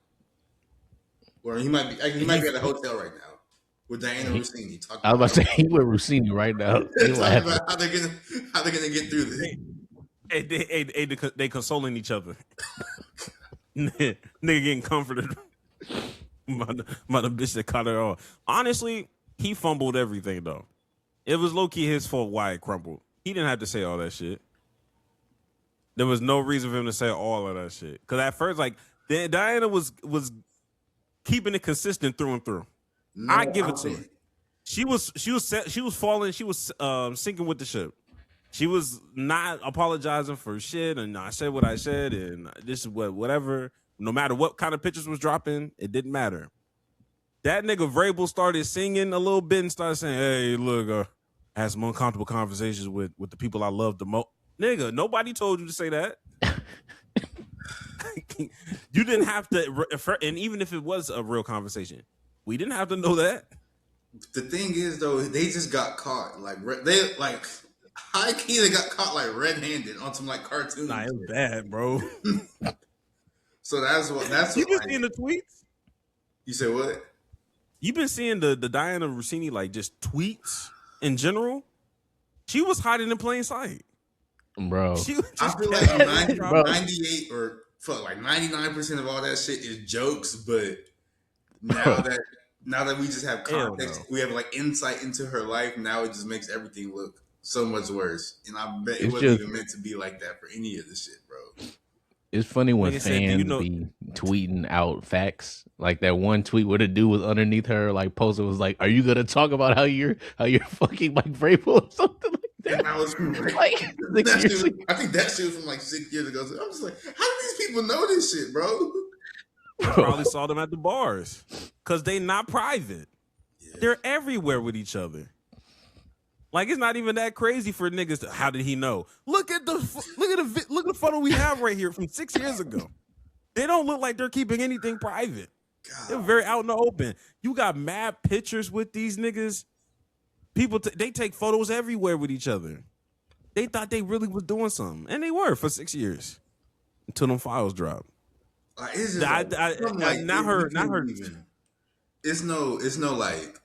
or he might be at a hotel right now with Diana Rossini. I was about to say he with Rossini right now. Talking about how they're gonna get through this. They consoling each other. Nigga getting comforted by the bitch that caught it all. Honestly, he fumbled everything though. It was low key his fault why it crumbled. He didn't have to say all that shit. There was no reason for him to say all of that shit. Because at first, like Diana was keeping it consistent through and through. No, I give it to her. She was falling. She was sinking with the ship. She was not apologizing for shit, and I said what I said, and this is whatever. No matter what kind of pictures was dropping, it didn't matter. That nigga Vrabel started singing a little bit and started saying, "Hey, look, I had some uncomfortable conversations with the people I love the most." Nigga, nobody told you to say that. You didn't have to, and even if it was a real conversation, we didn't have to know that. The thing is, though, they just got caught. Like they high key, they got caught like red-handed on some like cartoon. Nah, it's bad, bro. So that's you been seeing the tweets. You said what? You been seeing the Diana Rossini like just tweets in general. She was hiding in plain sight, bro. I feel like 98 or like 99% of all that shit is jokes, but now that we just have context, we have like insight into her life. Now it just makes everything look so much worse. And I bet it wasn't even meant to be like that for any of the shit, bro. It's funny when fans be tweeting out facts. Like that one tweet where the dude was underneath her, like posted was like, "Are you gonna talk about how you're fucking Mike Vrabel or something like that?" And I was like I think that shit was from like 6 years ago. So I'm just like, how do these people know this shit, bro? Probably saw them at the bars because they not private. Yeah. They're everywhere with each other. Like it's not even that crazy for niggas. How did he know? Look at the photo we have right here from 6 years ago. They don't look like they're keeping anything private. God. They're very out in the open. You got mad pictures with these niggas. People they take photos everywhere with each other. They thought they really was doing something, and they were for 6 years until them files dropped. It's just not her. It's no like.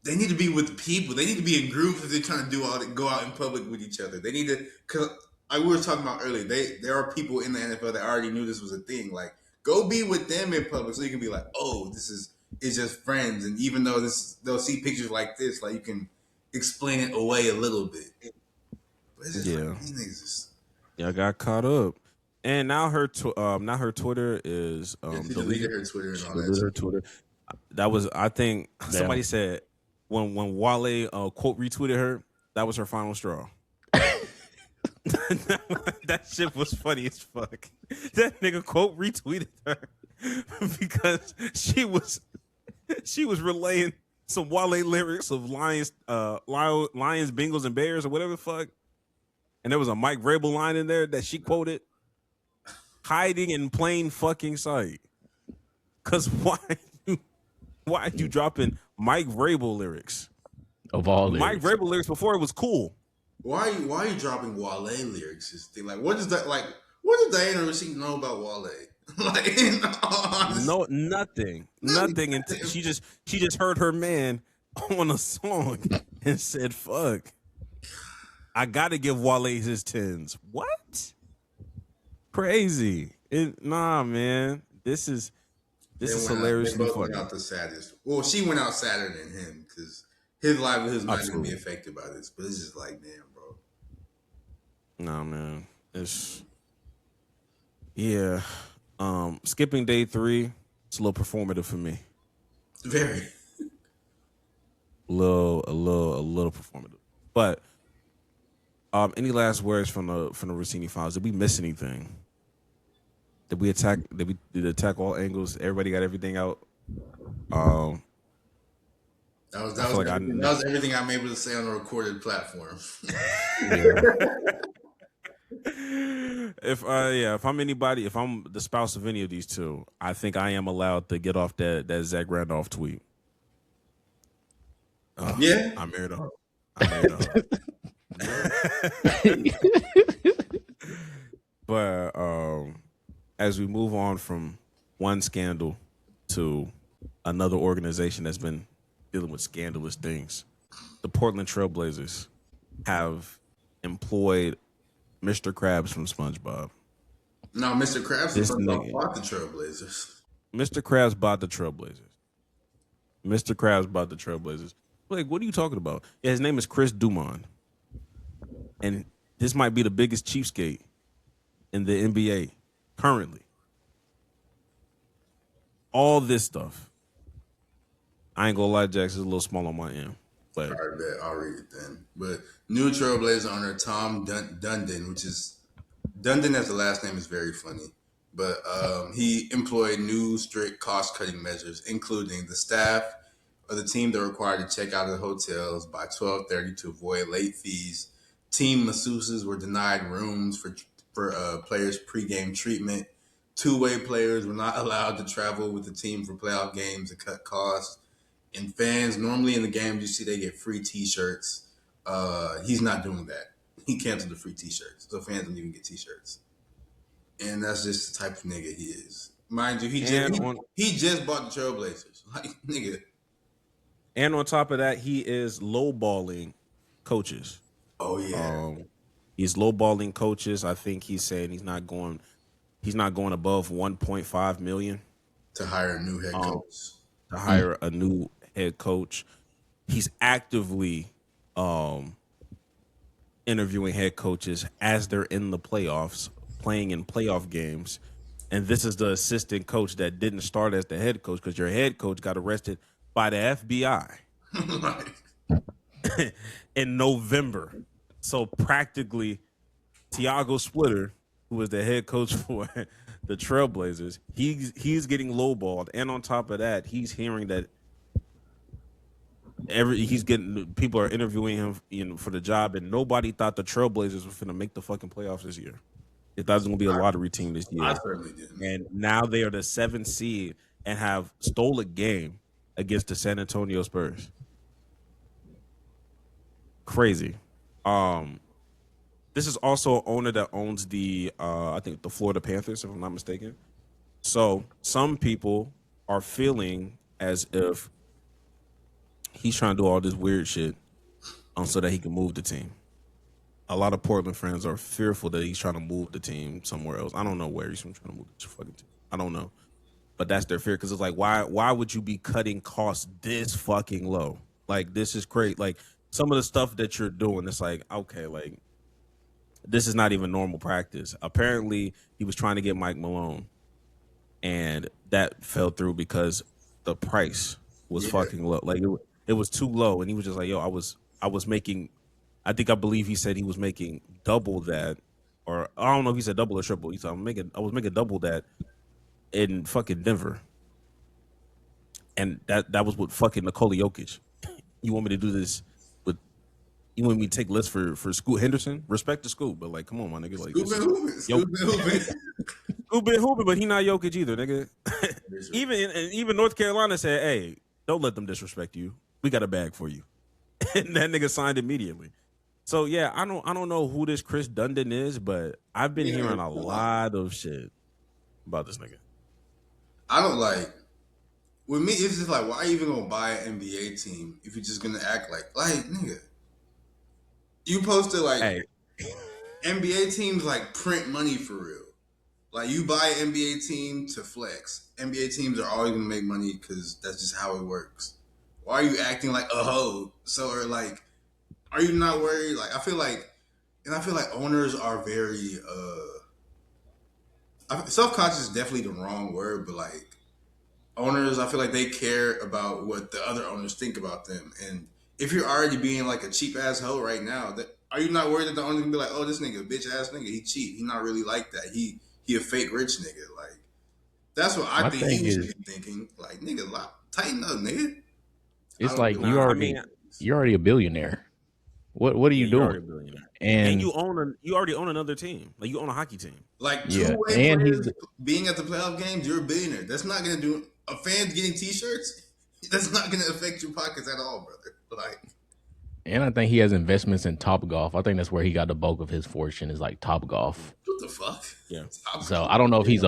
They need to be with people. They need to be in groups if they're trying to go out in public with each other. They need to, cause like we were talking about earlier, there are people in the NFL that already knew this was a thing. Like, go be with them in public so you can be like, oh, it's just friends. And even though they'll see pictures like this, like you can explain it away a little bit. But it's just like, these niggas just... Yeah, I got caught up. And now her Twitter is she deleted her Twitter and all that. Deleted her Twitter. That was, I think, somebody said when Wale quote retweeted her, that was her final straw. That shit was funny as fuck. That nigga quote retweeted her because she was relaying some Wale lyrics of Lions, Bengals, and Bears or whatever the fuck. And there was a Mike Vrabel line in there that she quoted, hiding in plain fucking sight. Cause why are you dropping Mike Vrabel lyrics? Of all lyrics. Mike Vrabel lyrics before it was cool. Why are you dropping Wale lyrics? This thing, like, what does Diana Rossini know about Wale? Like, no, nothing. Until she just heard her man on a song and said, "Fuck, I gotta give Wale his 10s." What? Crazy. Nah, man. This is hilariously funny. They both funny. went out the saddest. Well, she went out sadder than him because his livelihood's not going to be affected by this. But it's just like, damn, bro. Nah, man. It's skipping day 3. It's a little performative for me. Very. A little performative. But any last words from the Rossini files? Did we miss anything? Did we attack all angles? Everybody got everything out. That was everything I'm able to say on a recorded platform. if I'm anybody, if I'm the spouse of any of these two, I think I am allowed to get off that Zach Randolph tweet. Yeah. I married a hoe. I married a hoe. But as we move on from one scandal to another organization that's been dealing with scandalous things, the Portland Trailblazers have employed Mr. Krabs from SpongeBob. No, Mr. Krabs This bought the Trailblazers. Mr. Krabs bought the Trailblazers. Mr. Krabs bought the Trailblazers. Like, what are you talking about? Yeah, his name is Chris Dumond. And this might be the biggest cheapskate in the NBA currently. All this stuff. I ain't gonna lie, Jax, is a little small on my end. But All right, bet. I'll read it then. But new Trailblazer owner Tom Dundon, which is Dundon as the last name is very funny. But he employed new strict cost-cutting measures, including the staff of the team that are required to check out of the hotels by 12:30 to avoid late fees. Team masseuses were denied rooms for players' pregame treatment. Two-way players were not allowed to travel with the team for playoff games to cut costs. And fans, normally in the games, you see they get free T-shirts. He's not doing that. He canceled the free T-shirts, so fans don't even get T-shirts. And that's just the type of nigga he is. Mind you, he just bought the Trailblazers. Like, nigga. And on top of that, he is lowballing coaches. Oh yeah. He's lowballing coaches. I think he's saying he's not going above 1.5 million to hire a new head coach. To hire a new head coach. He's actively interviewing head coaches as they're in the playoffs, playing in playoff games. And this is the assistant coach that didn't start as the head coach because your head coach got arrested by the FBI in November. So practically, Tiago Splitter, who is the head coach for the Trailblazers, he's getting lowballed, and on top of that, he's hearing that people are interviewing him, for the job, and nobody thought the Trailblazers were going to make the fucking playoffs this year. They thought it was going to be a lottery team this year. I certainly didn't. And now they are the 7th seed and have stole a game against the San Antonio Spurs. Crazy. This is also an owner that owns the I think the Florida Panthers, if I'm not mistaken. So some people are feeling as if he's trying to do all this weird shit so that he can move the team. A lot of Portland fans are fearful that he's trying to move the team somewhere else. I don't know where he's trying to move the fucking team. I don't know. But that's their fear because it's like, why would you be cutting costs this fucking low? Like, this is great. Like, some of the stuff that you're doing, it's like, okay, like, this is not even normal practice. Apparently, he was trying to get Mike Malone, and that fell through because the price was fucking low. Like, it was too low, and he was just like, yo, I was making, I believe he said he was making double that, or I don't know if he said double or triple. He said, I was making double that in fucking Denver. And that was with fucking Nikola Jokic. You want me to do this with, you want me to take lists for Scoot Henderson? Respect the Scoot, but like, come on, my nigga. Like, Scoot been hooping, but he not Jokic either, nigga. even North Carolina said, hey, don't let them disrespect you. We got a bag for you. And that nigga signed immediately. So yeah, I don't know who this Chris Dundon is, but I've been hearing a lot of shit about this nigga. I don't like. With me, it's just like, why are you even gonna buy an NBA team if you're just gonna act like nigga? You supposed to NBA teams like print money for real. Like, you buy an NBA team to flex. NBA teams are always gonna make money because that's just how it works. Why are you acting like a hoe? So, or like, are you not worried? Like, I feel like owners are very self-conscious is definitely the wrong word, but like, owners, I feel like they care about what the other owners think about them. And if you're already being like a cheap ass hoe right now, are you not worried that the owner can be like, oh, this nigga, bitch ass nigga, he cheap. He not really like that. He a fake rich nigga. Like, that's what I think he should be thinking. Like, nigga, tighten up, nigga. It's like you're already a billionaire. What are you You're already doing? a billionaire. And you already own another team. Like you own a hockey team. Like yeah, two-way and players being at the playoff games, you're a billionaire. That's not gonna do a fans getting T-shirts. That's not gonna affect your pockets at all, brother. Like, and I think he has investments in Top Golf. I think that's where he got the bulk of his fortune is like Top Golf. what the fuck? Yeah. So I don't know if he's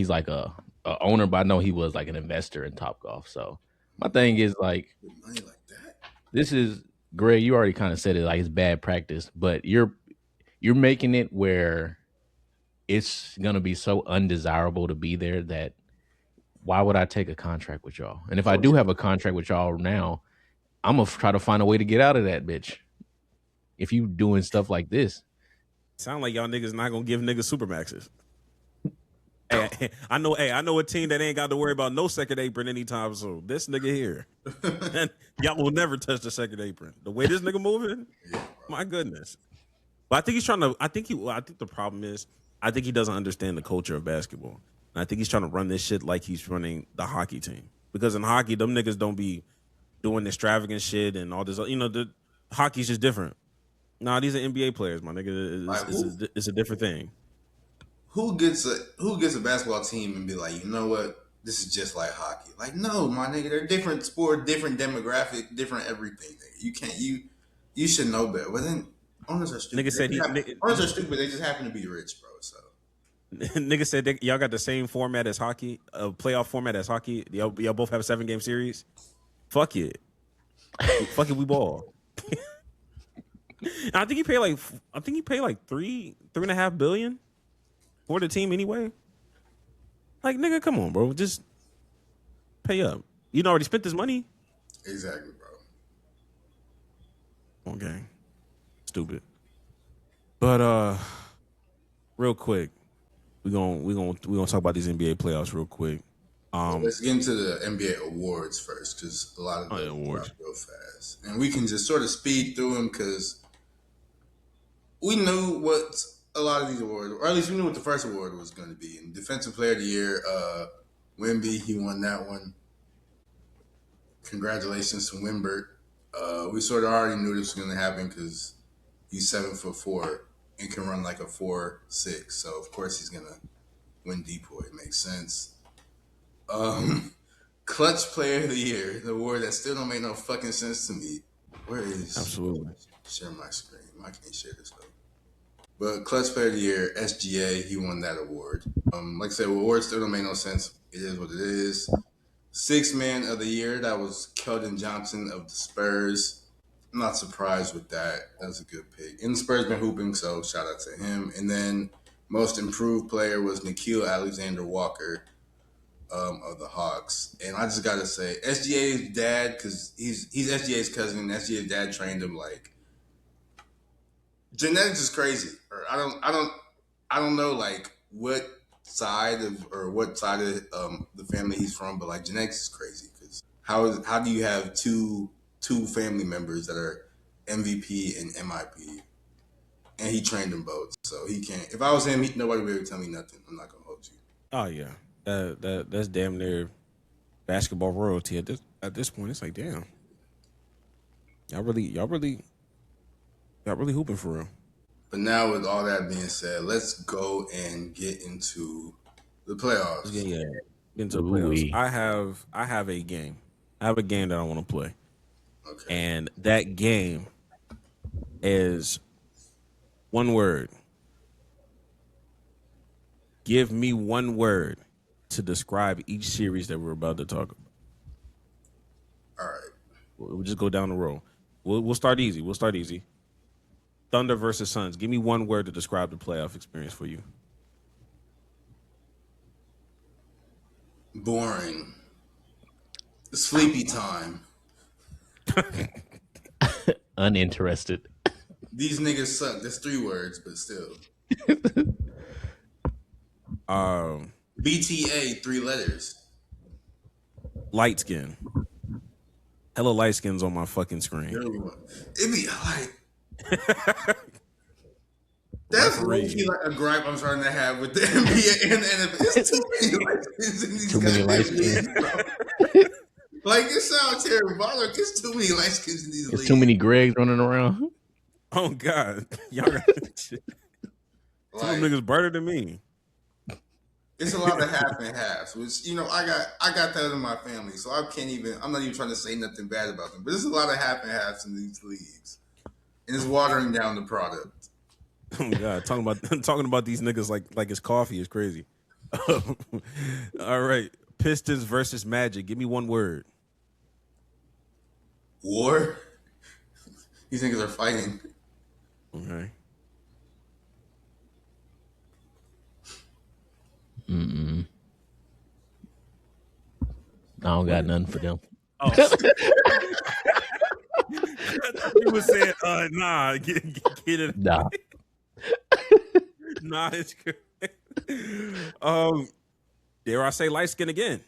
like a owner, but I know he was like an investor in Top Golf. So my thing is like, Money like that. this is Greg. You already kind of said it, like it's bad practice, but you're making it where it's gonna be so undesirable to be there that why would I take a contract with y'all? And if I do have a contract with y'all now, I'm gonna try to find a way to get out of that bitch. If you doing stuff like this, Sound like y'all niggas not gonna give niggas supermaxes. Hey, I know a team that ain't got to worry about no second apron anytime soon. This nigga here, y'all will never touch the second apron. The way this nigga moving, my goodness. But I think he's trying to. I think the problem is, I think he doesn't understand the culture of basketball, and I think he's trying to run this shit like he's running the hockey team. Because in hockey, them niggas don't be doing extravagant shit and all this. You know, the hockey's just different. Nah, these are NBA players, my nigga. It's a different thing. Who gets a basketball team and be like, you know what? This is just like hockey. Like, no, my nigga, they're different sport, different demographic, different everything. Nigga. You can't you should know better. But then owners are stupid. Nigga said owners are stupid. They just happen to be rich, bro. So nigga said y'all got the same format as hockey, playoff format as hockey. Y'all both have a 7-game series. Fuck it. Fuck it, we ball. I think he paid like $3.5 billion for the team anyway. Like, nigga, come on, bro. Just pay up. You done already spent this money. exactly, bro. Okay. Stupid. But real quick, we gonna talk about these NBA playoffs real quick. Let's get into the NBA awards first, because a lot of them awards real fast, and we can just sort of speed through them because we knew what a lot of these awards, or at least we knew what the first award was going to be. And Defensive Player of the Year, Wemby, he won that one. Congratulations to Wimbert. We sort of already knew this was going to happen because he's 7'4" and can run like a 4'6", so of course he's going to win Depoy. It makes sense. Clutch Player of the Year, the award that still don't make no fucking sense to me. Where is absolutely share my screen? I can't share this though. But Clutch Player of the Year, SGA, he won that award. Like I said, awards still don't make no sense. It is what it is. Sixth Man of the Year, that was Keldon Johnson of the Spurs. I'm not surprised with that. That was a good pick. And the Spurs been hooping, so shout out to him. And then Most Improved Player was Nickeil Alexander-Walker of the Hawks. And I just got to say, SGA's dad, because he's SGA's cousin, and SGA's dad trained him like, genetics is crazy. Or I don't know like what side of the family he's from, but like genetics is crazy because how do you have two family members that are MVP and MIP, and he trained them both, so he can't. If I was him, nobody would ever tell me nothing. I'm not gonna hold you. Oh yeah, that's damn near basketball royalty at this point. It's like, damn, y'all really hooping for real. But now, with all that being said, let's go and get into the playoffs. Yeah, into the playoffs. I have a game. I have a game that I want to play. Okay. And that game is one word. Give me one word to describe each series that we're about to talk about. All right. We'll just go down the road. We'll start easy. Thunder versus Suns. Give me one word to describe the playoff experience for you. Boring. Sleepy time. Uninterested. These niggas suck. That's 3 words, but still. BTA, 3 letters. Light skin. Hella light skins on my fucking screen. It'd be like that's really like a gripe I'm starting to have with the NBA and the NFL. It's too many light skins in these goddamn leagues, bro. Like, it sounds terrible, but like, it's too many light skins in these leagues. Too many Gregs running around. Oh God, y'all got some Like, niggas better than me. it's a lot of half and halves, which I got that in my family, so I'm not even trying to say nothing bad about them. But there's a lot of half and halves in these leagues, and it's watering down the product. Oh God, talking about these niggas like it's coffee is crazy. All right, Pistons versus Magic. Give me one word. War. These niggas are fighting. Okay. I don't got nothing for them. Oh, you were saying, nah, get it. Nah. Nah, it's good. Dare I say light skin again?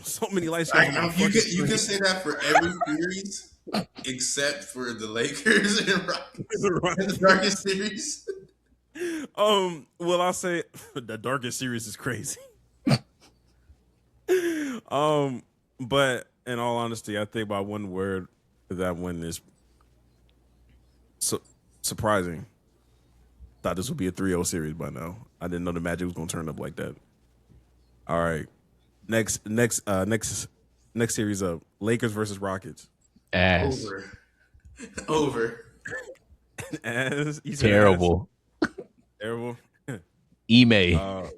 So many light skins. You can say that for every series except for the Lakers and Rockets. The darkest series. Well, I'll say the darkest series is crazy. But in all honesty, I think by one word that one is surprising. Thought this would be a 3-0 series by now. I didn't know the Magic was gonna turn up like that. All right. Next series up. Lakers versus Rockets. Ass. Over. Ass. You said Terrible. ass? Terrible. Ime.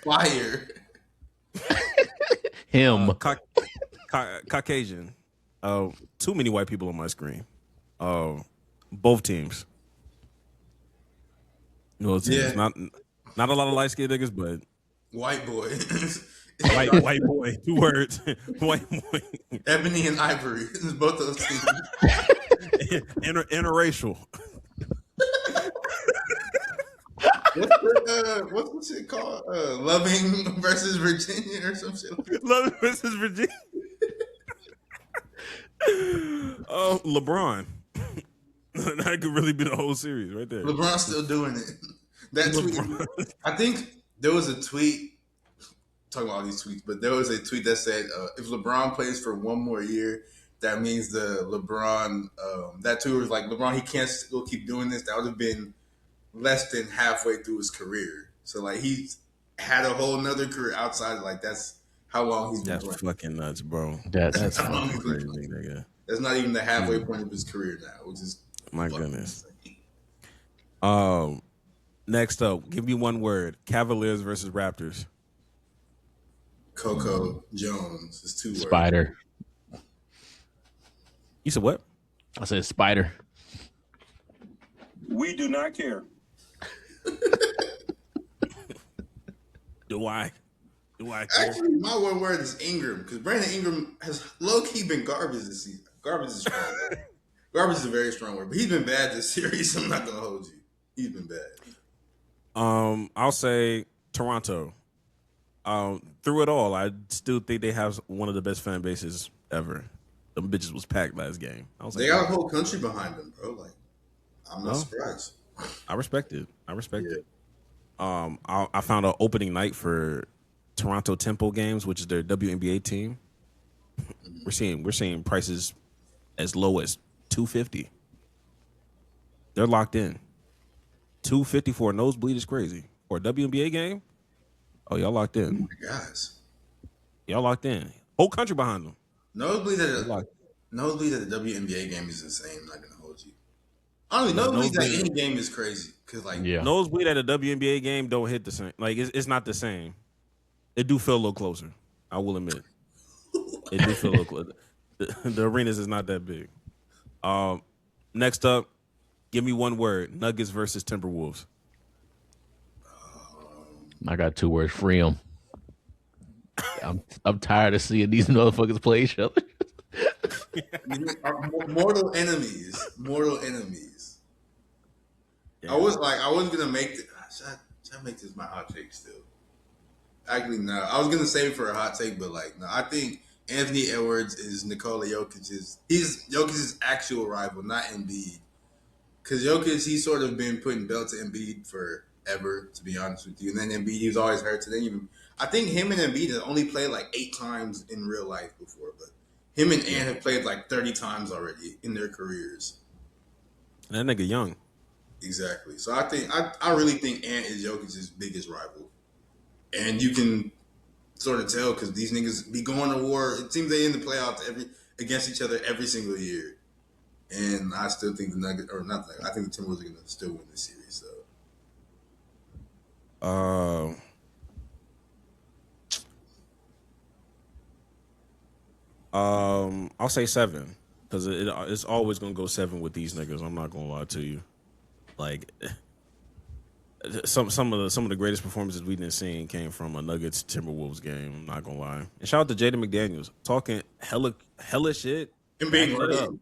Fire. Him. Caucasian. Too many white people on my screen. Both teams. Yeah. Not a lot of light skinned niggas, but White boy. white boy. 2 words. White boy. Ebony and Ivory. It's both those teams. Interracial. What's the shit called? Loving versus Virginia or some shit. Loving versus Virginia. Oh, LeBron. That could really be the whole series right there. LeBron's still doing it. That tweet. I think there was a tweet talking about all these tweets, but there was a tweet that said if LeBron plays for one more year, that means the LeBron that tweet was like LeBron, he can't still keep doing this. That would have been less than halfway through his career. So like he's had a whole nother career outside. Like that's how long he's been playing. Fucking nuts, bro. That's fucking crazy, nigga. That's not even the halfway point of his career now, which is my goodness. Next up, give me one word. Cavaliers versus Raptors. Coco Jones is 2 words. Spider. You said what? I said spider. We do not care. Do I care? Actually, my one word is Ingram because Brandon Ingram has low key been garbage this season. Garbage is strong. Garbage is a very strong word, but he's been bad this series. I'm not gonna hold you. He's been bad. I'll say Toronto. Through it all, I still think they have one of the best fan bases ever. Them bitches was packed last game. I was They like, got a whole country behind them, bro. Like, I'm not surprised. I respect it. I found an opening night for Toronto Tempo games, which is their WNBA team. We're seeing prices as low as $250. They're locked in. $250 for a nosebleed is crazy. For a WNBA game, oh, y'all locked in. Oh my guys, y'all locked in. Whole country behind them. Nosebleed at the WNBA game is insane. I'm not gonna hold you. Honestly, nosebleed at any game is crazy because nosebleed at a WNBA game don't hit the same. Like it's not the same. It do feel a little closer. I will admit. It do feel a little closer. The arenas is not that big. Next up, give me one word. Nuggets versus Timberwolves. I got 2 words. Free them. I'm tired of seeing these motherfuckers play each other. Mortal enemies. Yeah. I was gonna make should I make this my hot take still? Actually, no. I was gonna save it for a hot take, but no. I think Anthony Edwards is Nikola Jokic's. He's Jokic's actual rival, not Embiid. Because Jokic, he's sort of been putting belt to Embiid forever, to be honest with you. And then Embiid, he was always hurt. So then I think him and Embiid have only played like 8 times in real life before, but him and Ant have played like 30 times already in their careers. That nigga young. Exactly. So I really think Ant is Jokic's biggest rival, and you can sort of tell because these niggas be going to war. It seems they in the playoffs against each other every single year, and I still think the Nuggets or nothing. I think the Timberwolves are gonna still win this series. So I'll say 7 because it's always gonna go 7 with these niggas. I'm not gonna lie to you. Like some of the greatest performances we didn't see came from a Nuggets Timberwolves game. I'm not gonna lie. And shout out to Jaden McDaniels talking hella shit and being backing it right, up,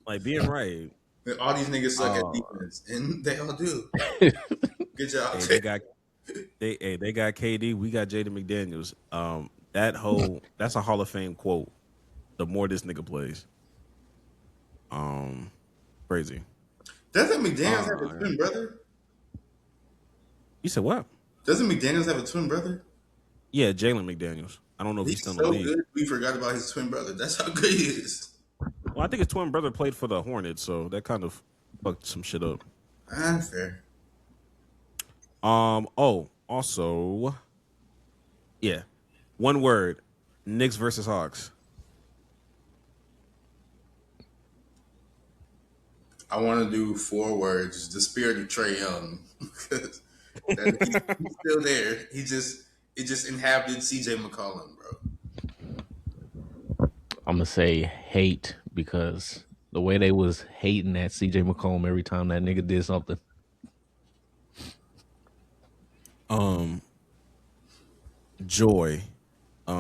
like being right. all these niggas suck at defense, and they all do. Good job. Hey, they got KD. We got Jaden McDaniels. That's a Hall of Fame quote. The more this nigga plays, crazy. Doesn't McDaniels have a twin brother? You said what? Doesn't McDaniels have a twin brother? Yeah, Jalen McDaniels. I don't know if he's still in the so league. good. We forgot about his twin brother. That's how good he is. Well, I think his twin brother played for the Hornets, so that kind of fucked some shit up. Fair. Also, yeah, one word: Knicks versus Hawks. I want to do 4 words. The spirit of Trae Young, because he's still there. It just inhabited CJ McCollum, bro. I'm gonna say hate because the way they was hating at CJ McCollum every time that nigga did something. Joy,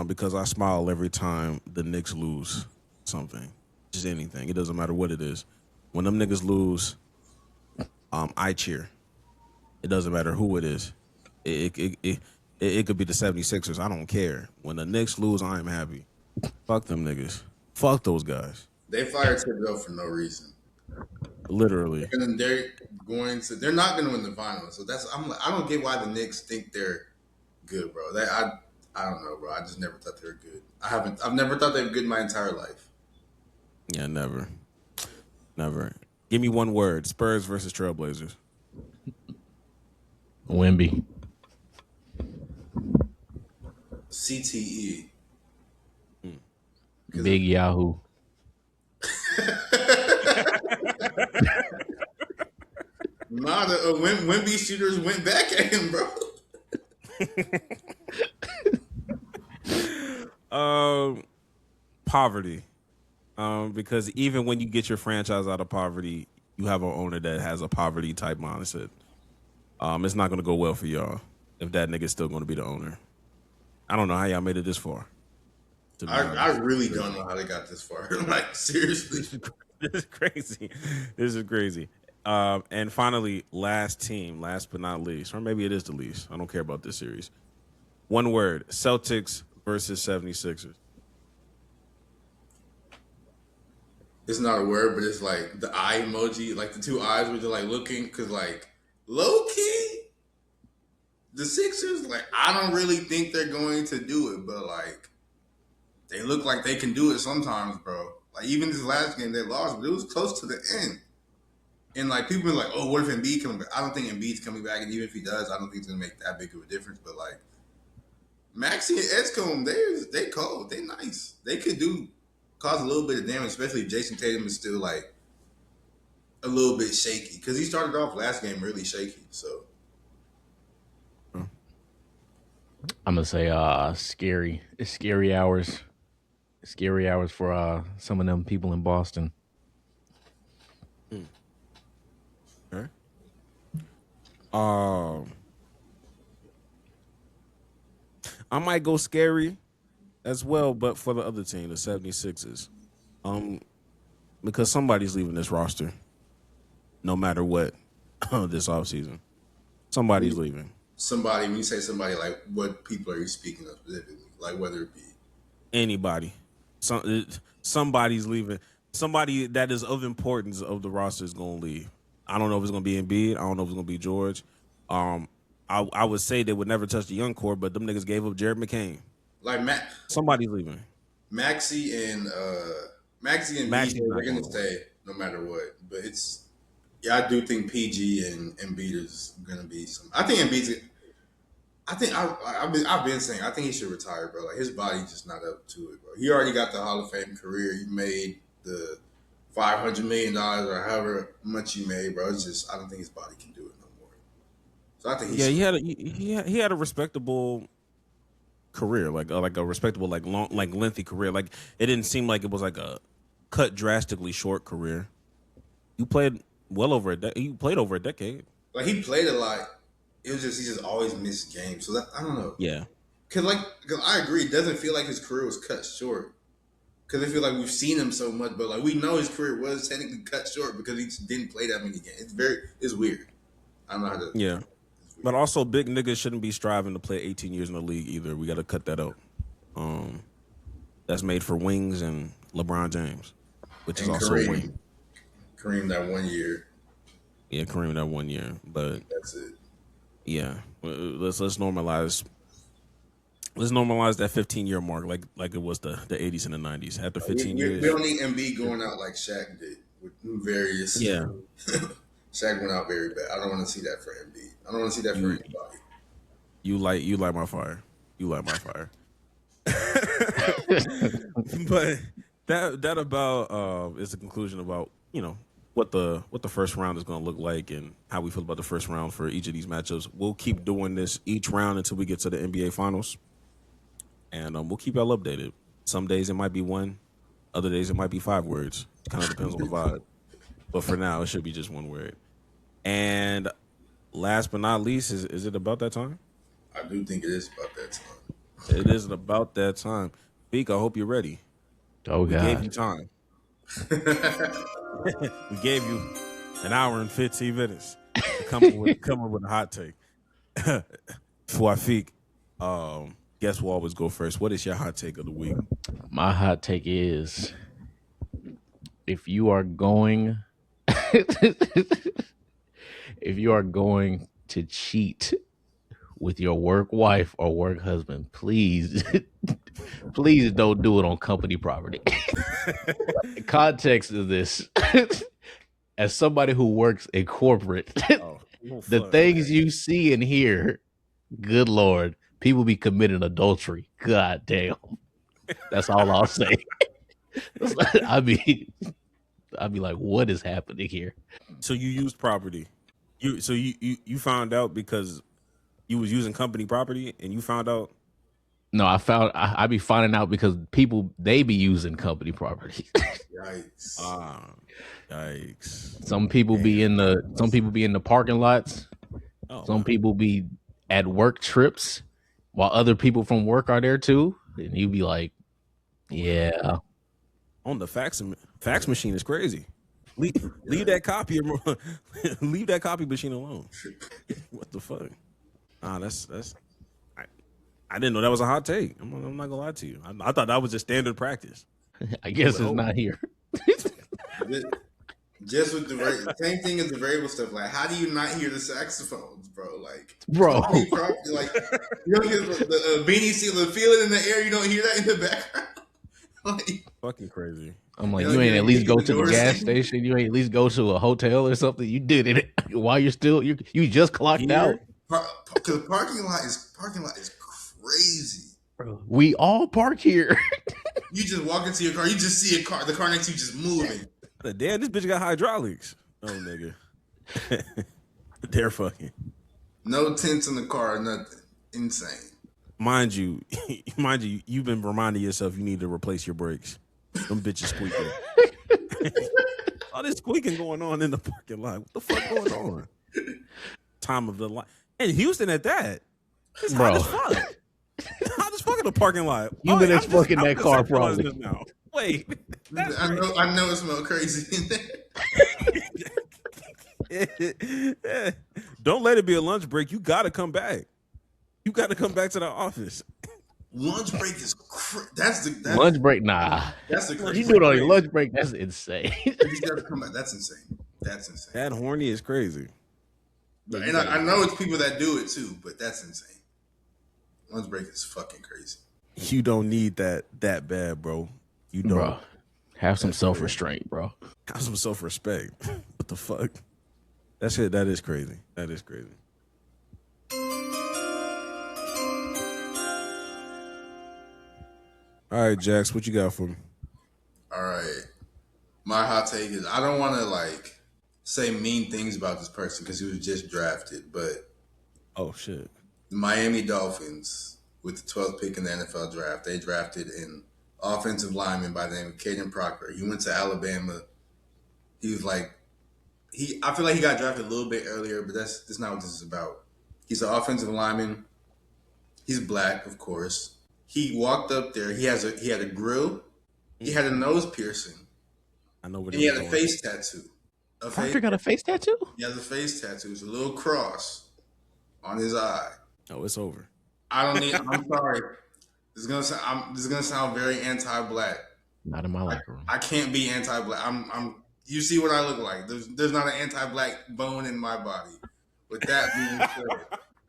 because I smile every time the Knicks lose something, just anything. It doesn't matter what it is. When them niggas lose, I cheer. It doesn't matter who it is. It could be the 76ers. I don't care. When the Knicks lose, I am happy. Fuck them niggas. Fuck those guys. They fired Thibodeau for no reason. Literally. And they're not going to win the finals. So I don't get why the Knicks think they're good, bro. I don't know, bro. I just never thought they were good. I've never thought they were good my entire life. Yeah, never. Give me one word: Spurs versus Trailblazers. Wemby. CTE. Big Yahoo. Nah, the Wemby shooters went back at him, bro. Poverty. Because even when you get your franchise out of poverty, you have an owner that has a poverty type mindset. It's not going to go well for y'all if that nigga's still going to be the owner. I don't know how y'all made it this far. I really don't know how they got this far. Like, seriously. This is crazy. And finally, last but not least, or maybe it is the least. I don't care about this series. One word: Celtics versus 76ers. It's not a word, but it's like the eye emoji, like the 2 eyes where they're like looking, because like low key, the Sixers, like I don't really think they're going to do it, but like they look like they can do it sometimes, bro. Like even this last game they lost, but it was close to the end. And like people are like, oh, what if Embiid coming back? I don't think Embiid's coming back, and even if he does, I don't think it's gonna make that big of a difference. But like Maxey and Edgecombe, they cold, they nice, they could cause a little bit of damage, especially if Jason Tatum is still like a little bit shaky because he started off last game really shaky. So I'm gonna say scary. It's scary hours. Scary hours for some of them people in Boston. Okay. I might go scary as well, but for the other team, the 76ers. Because somebody's leaving this roster no matter what this offseason. Somebody's leaving. Somebody, when you say somebody, like what people are you speaking of specifically? Like whether it be anybody. Somebody's leaving. Somebody that is of importance of the roster is going to leave. I don't know if it's going to be Embiid. I don't know if it's going to be George. I would say they would never touch the young core, but them niggas gave up Jared McCain. Like somebody's leaving. Maxey and Maxey's BJ, not they're gonna going stay no matter what. But it's Yeah, I do think PG and Embiid is gonna be some. I think Embiid's. I've been saying I think he should retire, bro. Like his body just not up to it, bro. He already got the Hall of Fame career. He made the $500 million or however much he made, bro. It's just I don't think his body can do it no more. So I think Yeah, he had a respectable career, like a respectable, like long, like lengthy career. Like it didn't seem like it was like a cut drastically short career. You played well over you played over a decade. like he played a lot. It was just he just always missed games. So that I don't know. Yeah, Cause I agree. It doesn't feel like his career was cut short. Cause I feel like we've seen him so much, but like we know his career was technically cut short because he just didn't play that many games. It's weird. I don't know how to. yeah. But also, big niggas shouldn't be striving to play 18 years in the league either. We got to cut that out. That's made for wings and LeBron James, which is also a wing. Kareem that 1 year. Yeah, Kareem that 1 year, but That's it. yeah, let's normalize. Let's normalize that 15-year mark, like it was the 80s and the 90s. After 15 years, we don't need Embiid going out like Shaq did with various. Yeah. Shaq went out very bad. I don't want to see that for Embiid. I don't want to see that for anybody. You light my fire. You light my fire. But that about is the conclusion about what the first round is going to look like and how we feel about the first round for each of these matchups. We'll keep doing this each round until we get to the NBA Finals, and we'll keep y'all updated. Some days it might be one, other days it might be 5 words. Kind of depends on the vibe. But for now, it should be just 1 word. And last but not least, is it about that time? I do think it is about that time. It is about that time. Beak, I hope you're ready. Oh, God. We gave you time. We gave you an hour and 15 minutes to come up with a hot take. Fafik, guess who always go first? What is your hot take of the week? My hot take is if you are going to cheat with your work wife or work husband, please don't do it on company property. Context of this, as somebody who works in corporate, the things you see and hear, good Lord, people be committing adultery. God damn. That's all I'll say. I'd be like, what is happening here? So you used property. You found out because you was using company property and you found out? No, I be finding out because people, they be using company property. Yikes. Yikes. Some people be in the parking lots. Some people be at work trips while other people from work are there too. And you be like, yeah. On the fax machine is crazy. Leave that copy leave that copy machine alone. What the fuck? That's I didn't know that was a hot take. I'm not gonna lie to you. I thought that was just standard practice. I guess it's not here. Just with the same thing as the variable stuff. Like, how do you not hear the saxophones, bro? Like, bro, like you don't hear the beanie seal, the feeling in the air. You don't hear that in the background. Like, fucking crazy. I'm like, you ain't at least go to the gas station. You ain't at least go to a hotel or something. You did it while you're still you just clocked out. Because parking lot is crazy. Bro, we all park here. You just walk into your car. You just see a car. The car next to you just moving. Damn, this bitch got hydraulics. Oh, nigga. They're fucking. No tents in the car or nothing. Insane. Mind you, you've been reminding yourself you need to replace your brakes. Them bitches squeaking. All this squeaking going on in the parking lot. What the fuck going on? Time of the light. And Houston at that. It's hot as fuck. Hot as fuck in the parking lot. You've been fucking that car probably. Now. Wait. I know it smells crazy in there. Don't let it be a lunch break. You got to come back. You got to come back to the office. Lunch break is lunch break. Nah, that's the crazy. You do it on your lunch break. That's insane. You gotta come back. That's insane. That horny is crazy. And I know it's people that do it too, but that's insane. Lunch break is fucking crazy. You don't need that bad, bro. You don't. Bro, have some self-restraint, bro. Have some self-respect. What the fuck? That shit, that is crazy. That is crazy. All right, Jax, what you got for me? All right. My hot take is I don't want to like say mean things about this person because he was just drafted, but Oh shit. the Miami Dolphins with the 12th pick in the NFL draft, they drafted an offensive lineman by the name of Caden Proctor. He went to Alabama. He was like I feel like he got drafted a little bit earlier, but that's not what this is about. He's an offensive lineman. He's black, of course. He walked up there. He had a grill. He had a nose piercing. I know what He had a face tattoo. Proctor got a face tattoo? He has a face tattoo. It's a little cross on his eye. Oh, it's over. I'm sorry. This is gonna sound very anti-black. Not in my locker room. I can't be anti-black. You see what I look like. There's not an anti-black bone in my body. With that being said,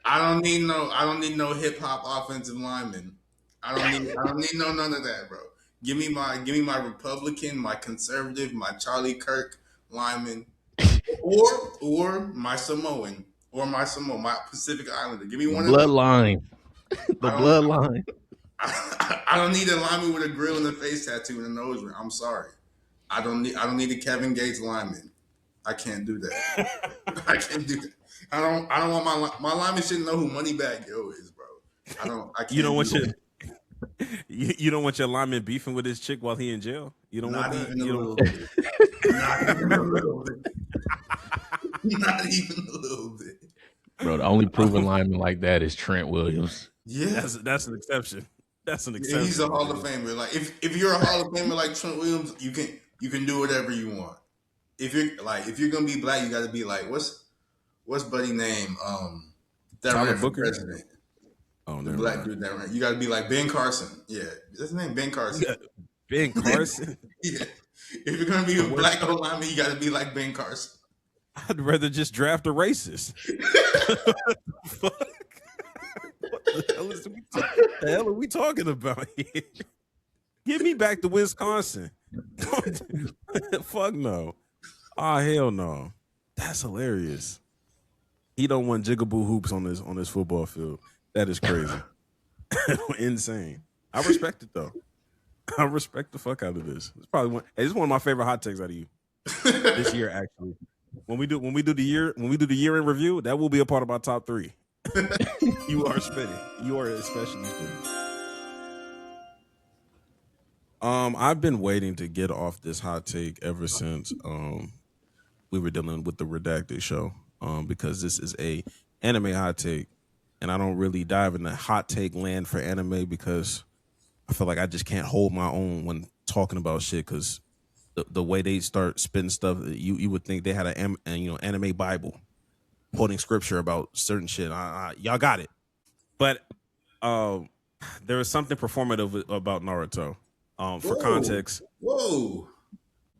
I don't need no hip hop offensive lineman. I don't need none of that, bro. Give me my Republican, my conservative, my Charlie Kirk lineman, or my Samoan, my Pacific Islander. Give me one bloodline. The bloodline. I don't need a lineman with a grill and a face tattoo and a nose ring. I'm sorry. I don't need a Kevin Gates lineman. I can't do that. I can't do that. I don't want my lineman shouldn't know who Moneybag Yo is, bro. I can't. You don't want you don't want your lineman beefing with his chick while he in jail. You don't want that. Even a little bit. Not even a little bit. Not even a little bit. Bro, the only proven lineman like that is Trent Williams. Yeah, that's an exception. That's an exception. He's a Hall of Famer. Like if you're a Hall of Famer like Trent Williams, you can do whatever you want. If you're gonna be black, you got to be like what's buddy name? That ran for president. Oh, the black dude that ran. You got to be like Ben Carson. Yeah, that's his name, Ben Carson. Yeah. Ben Carson. Yeah. If you're gonna be a black old lineman, you got to be like Ben Carson. I'd rather just draft a racist. Fuck. What the hell are we talking about here? Get me back to Wisconsin. Fuck no. Oh, hell no. That's hilarious. He don't want jigaboo hoops on this football field. That is crazy. Insane. I respect it though. I respect the fuck out of this. It's probably this is one of my favorite hot takes out of you this year. Actually, when we do the year in review, that will be a part of my top 3. You are spitting. You are especially spitting. I've been waiting to get off this hot take ever since we were dealing with the Redacted show. Because this is a anime hot take, and I don't really dive in the hot take land for anime because I feel like I just can't hold my own when talking about shit. Because the way they start spitting stuff, you would think they had an anime Bible, quoting scripture about certain shit. Y'all got it, but there is something performative about Naruto. For context, whoa,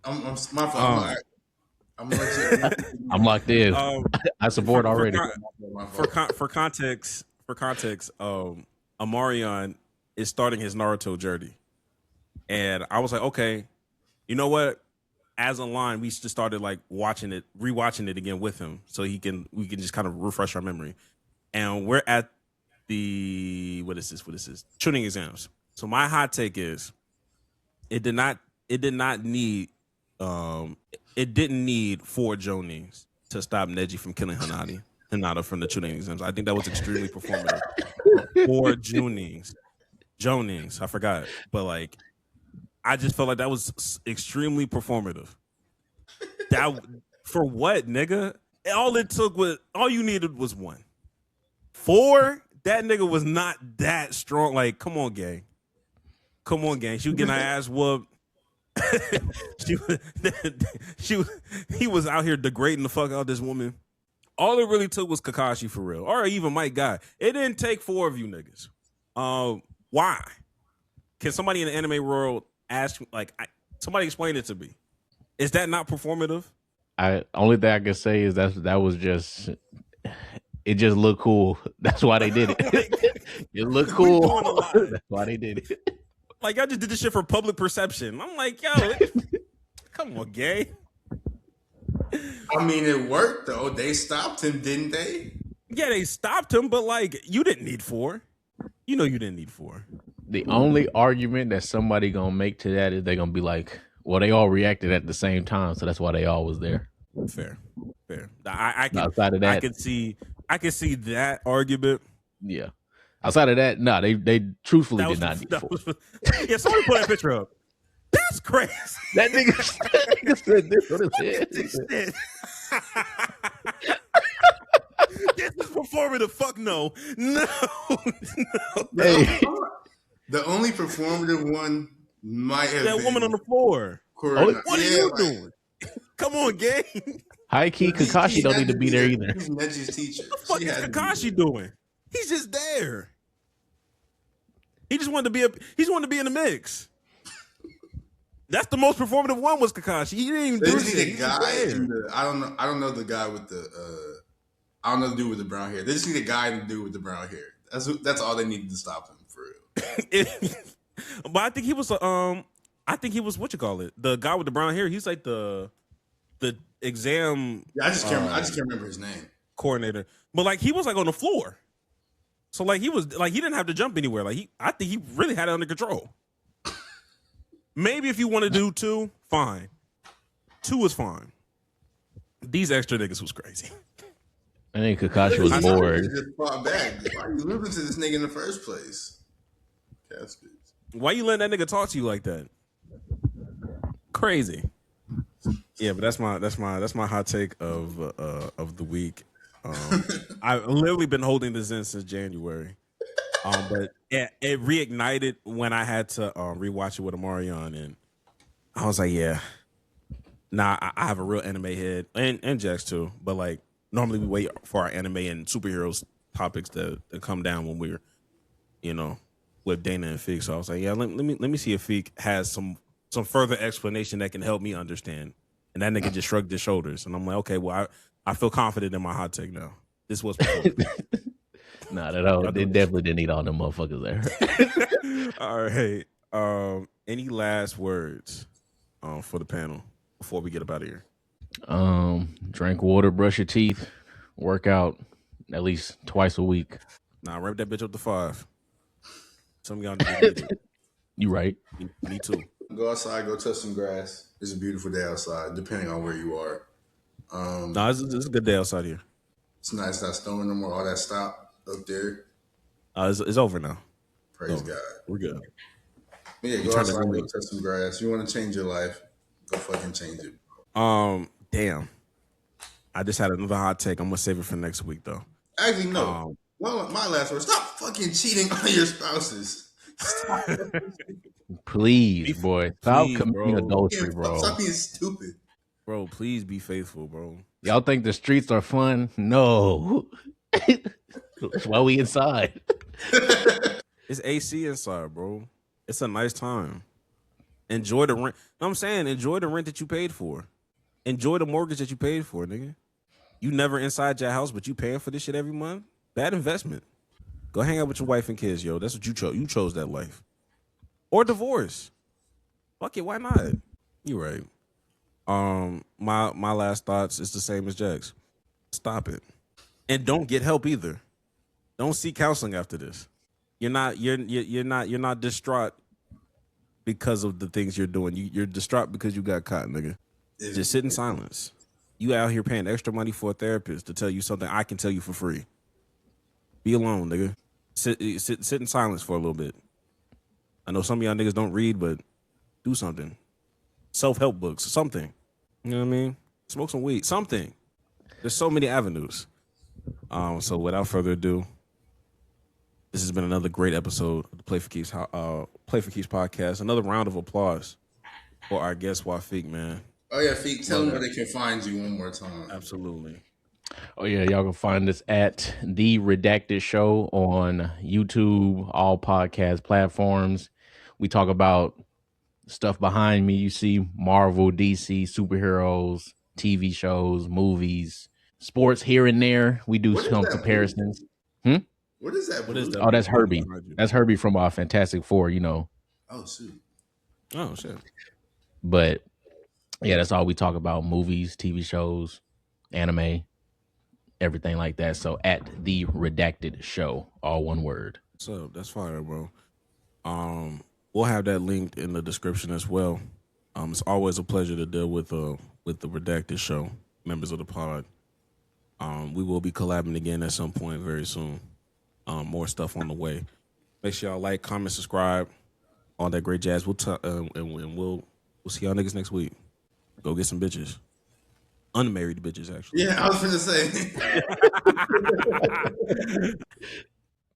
my fault. I'm locked in. I support already. For context, Amarion is starting his Naruto journey, and I was like, okay, you know what? As a line, we just started like rewatching it again with him, so we can just kind of refresh our memory. And we're at the what is this? Tuning exams. So my hot take is, it didn't need 4 Jonings to stop Neji from killing Hinata from the Chunin exams. I think that was extremely performative. 4 Jonings, I forgot. But like, I just felt like that was extremely performative. That for what, nigga? All you needed was 1. 4, that nigga was not that strong. Like, come on, gang. She was getting her ass whooped. He was out here degrading the fuck out of this woman. All it really took was Kakashi for real, or even Mike Guy. It didn't take 4 of you niggas. Why? Can somebody in the anime world ask? Somebody explain it to me. Is that not performative? Only thing I can say is that was just. It just looked cool. That's why they did it. It looked cool. That's why they did it. Like, y'all just did this shit for public perception. I'm like, yo, come on, gay. I mean, it worked though. They stopped him, didn't they? Yeah, they stopped him, but like you didn't need 4. You know you didn't need 4. The only argument that somebody gonna make to that is they're gonna be like, well, they all reacted at the same time, so that's why they all was there. Fair. Outside of that, I can see that argument. yeah. Outside of that, no, they truthfully did not need 4. Yeah, somebody put that picture up. That's crazy. That nigga said this on his head. This is performative. Fuck no. No. Hey. The only performative one might have That been woman on the floor. Correct. What are you doing? Come on, gang. High key, Kakashi don't need to be there either. He's Neji's teacher. What the fuck is Kakashi doing? He's just there. He just wanted to be in the mix. That's the most performative one was Kakashi. He didn't even do anything. I don't know the guy with the I don't know the dude with the brown hair. They just need a guy to do with the brown hair. That's all they needed to stop him for real. But I think he was what you call it? The guy with the brown hair. He's like the exam. Yeah, I just can't remember his name. Coordinator. But like he was like on the floor. So like he didn't have to jump anywhere. Like I think he really had it under control. Maybe if you want to do 2, fine. 2 is fine. These extra niggas was crazy. I think Kakashi was bored. Just fought back. Why are you losing to this nigga in the first place? Caskets. Why you letting that nigga talk to you like that? Crazy. Yeah, but that's my hot take of the week. I've literally been holding this in since January. But it reignited when I had to rewatch it with Amarion, and I was like, yeah. Nah, I have a real anime head, and Jax too. But like normally we wait for our anime and superheroes topics to come down when we're, with Dana and Feek. So I was like, yeah, let me see if Feek has some further explanation that can help me understand. And that nigga just shrugged his shoulders, and I'm like, okay, well I feel confident in my hot take now. This was. Not at all. They definitely didn't need all them motherfuckers there. All right. Any last words for the panel before we get up out of here? Drink water, brush your teeth, work out at least twice a week. Nah, ramp that bitch up to 5. Some of y'all need it. You right. Me too. Go outside, go touch some grass. It's a beautiful day outside, depending on where you are. Nah, it's a good day outside here. It's nice. It's not snowing no more. All that stop up there. It's over now. Praise God. We're good. But yeah, go outside, go touch some grass. You want to change your life, go fucking change it. Damn. I just had another hot take. I'm gonna save it for next week though. Actually, no. Well, my last word. Stop fucking cheating on your spouses. Please, boy. Stop committing adultery, bro. Stop being stupid. Bro, please be faithful, bro. Y'all think the streets are fun? No. That's why we inside. It's AC inside, bro. It's a nice time. Enjoy the rent. No, I'm saying enjoy the rent that you paid for. Enjoy the mortgage that you paid for, nigga. You never inside your house, but you paying for this shit every month? Bad investment. Go hang out with your wife and kids, yo. That's what you chose. You chose that life. Or divorce. Fuck it, why not? You right. My last thoughts is the same as Jack's. Stop it. And don't get help either. Don't seek counseling after this. You're not distraught because of the things you're doing. You're distraught because you got caught, nigga. Just sit in silence. You out here paying extra money for a therapist to tell you something I can tell you for free. Be alone, nigga. Sit in silence for a little bit. I know some of y'all niggas don't read, but do something. Self-help books, something. You know what I mean? Smoke some weed, something. There's so many avenues. So without further ado, this has been another great episode of the Play for Keeps podcast. Another round of applause for our guest Wafik, man. Oh yeah, Feek, tell them where they can find you one more time. Absolutely. Oh yeah, y'all can find us at The Redacted Show on YouTube, all podcast platforms. We talk about stuff behind me. You see Marvel, DC, superheroes, TV shows, movies, sports here and there. We do some comparisons. What is that? What is that? Oh, that's Herbie. That's Herbie from our Fantastic Four, you know. Oh, shoot. Oh, shit. But Yeah, that's all we talk about: movies, TV shows, anime, everything like that. So at the Redacted Show, all one word. What's up? That's fire, bro. We'll have that linked in the description as well. It's always a pleasure to deal with the Redacted Show, members of the pod. We will be collabing again at some point very soon. More stuff on the way. Make sure y'all like, comment, subscribe, all that great jazz. And we'll see y'all niggas next week. Go get some bitches, unmarried bitches, actually. Yeah, I was gonna say.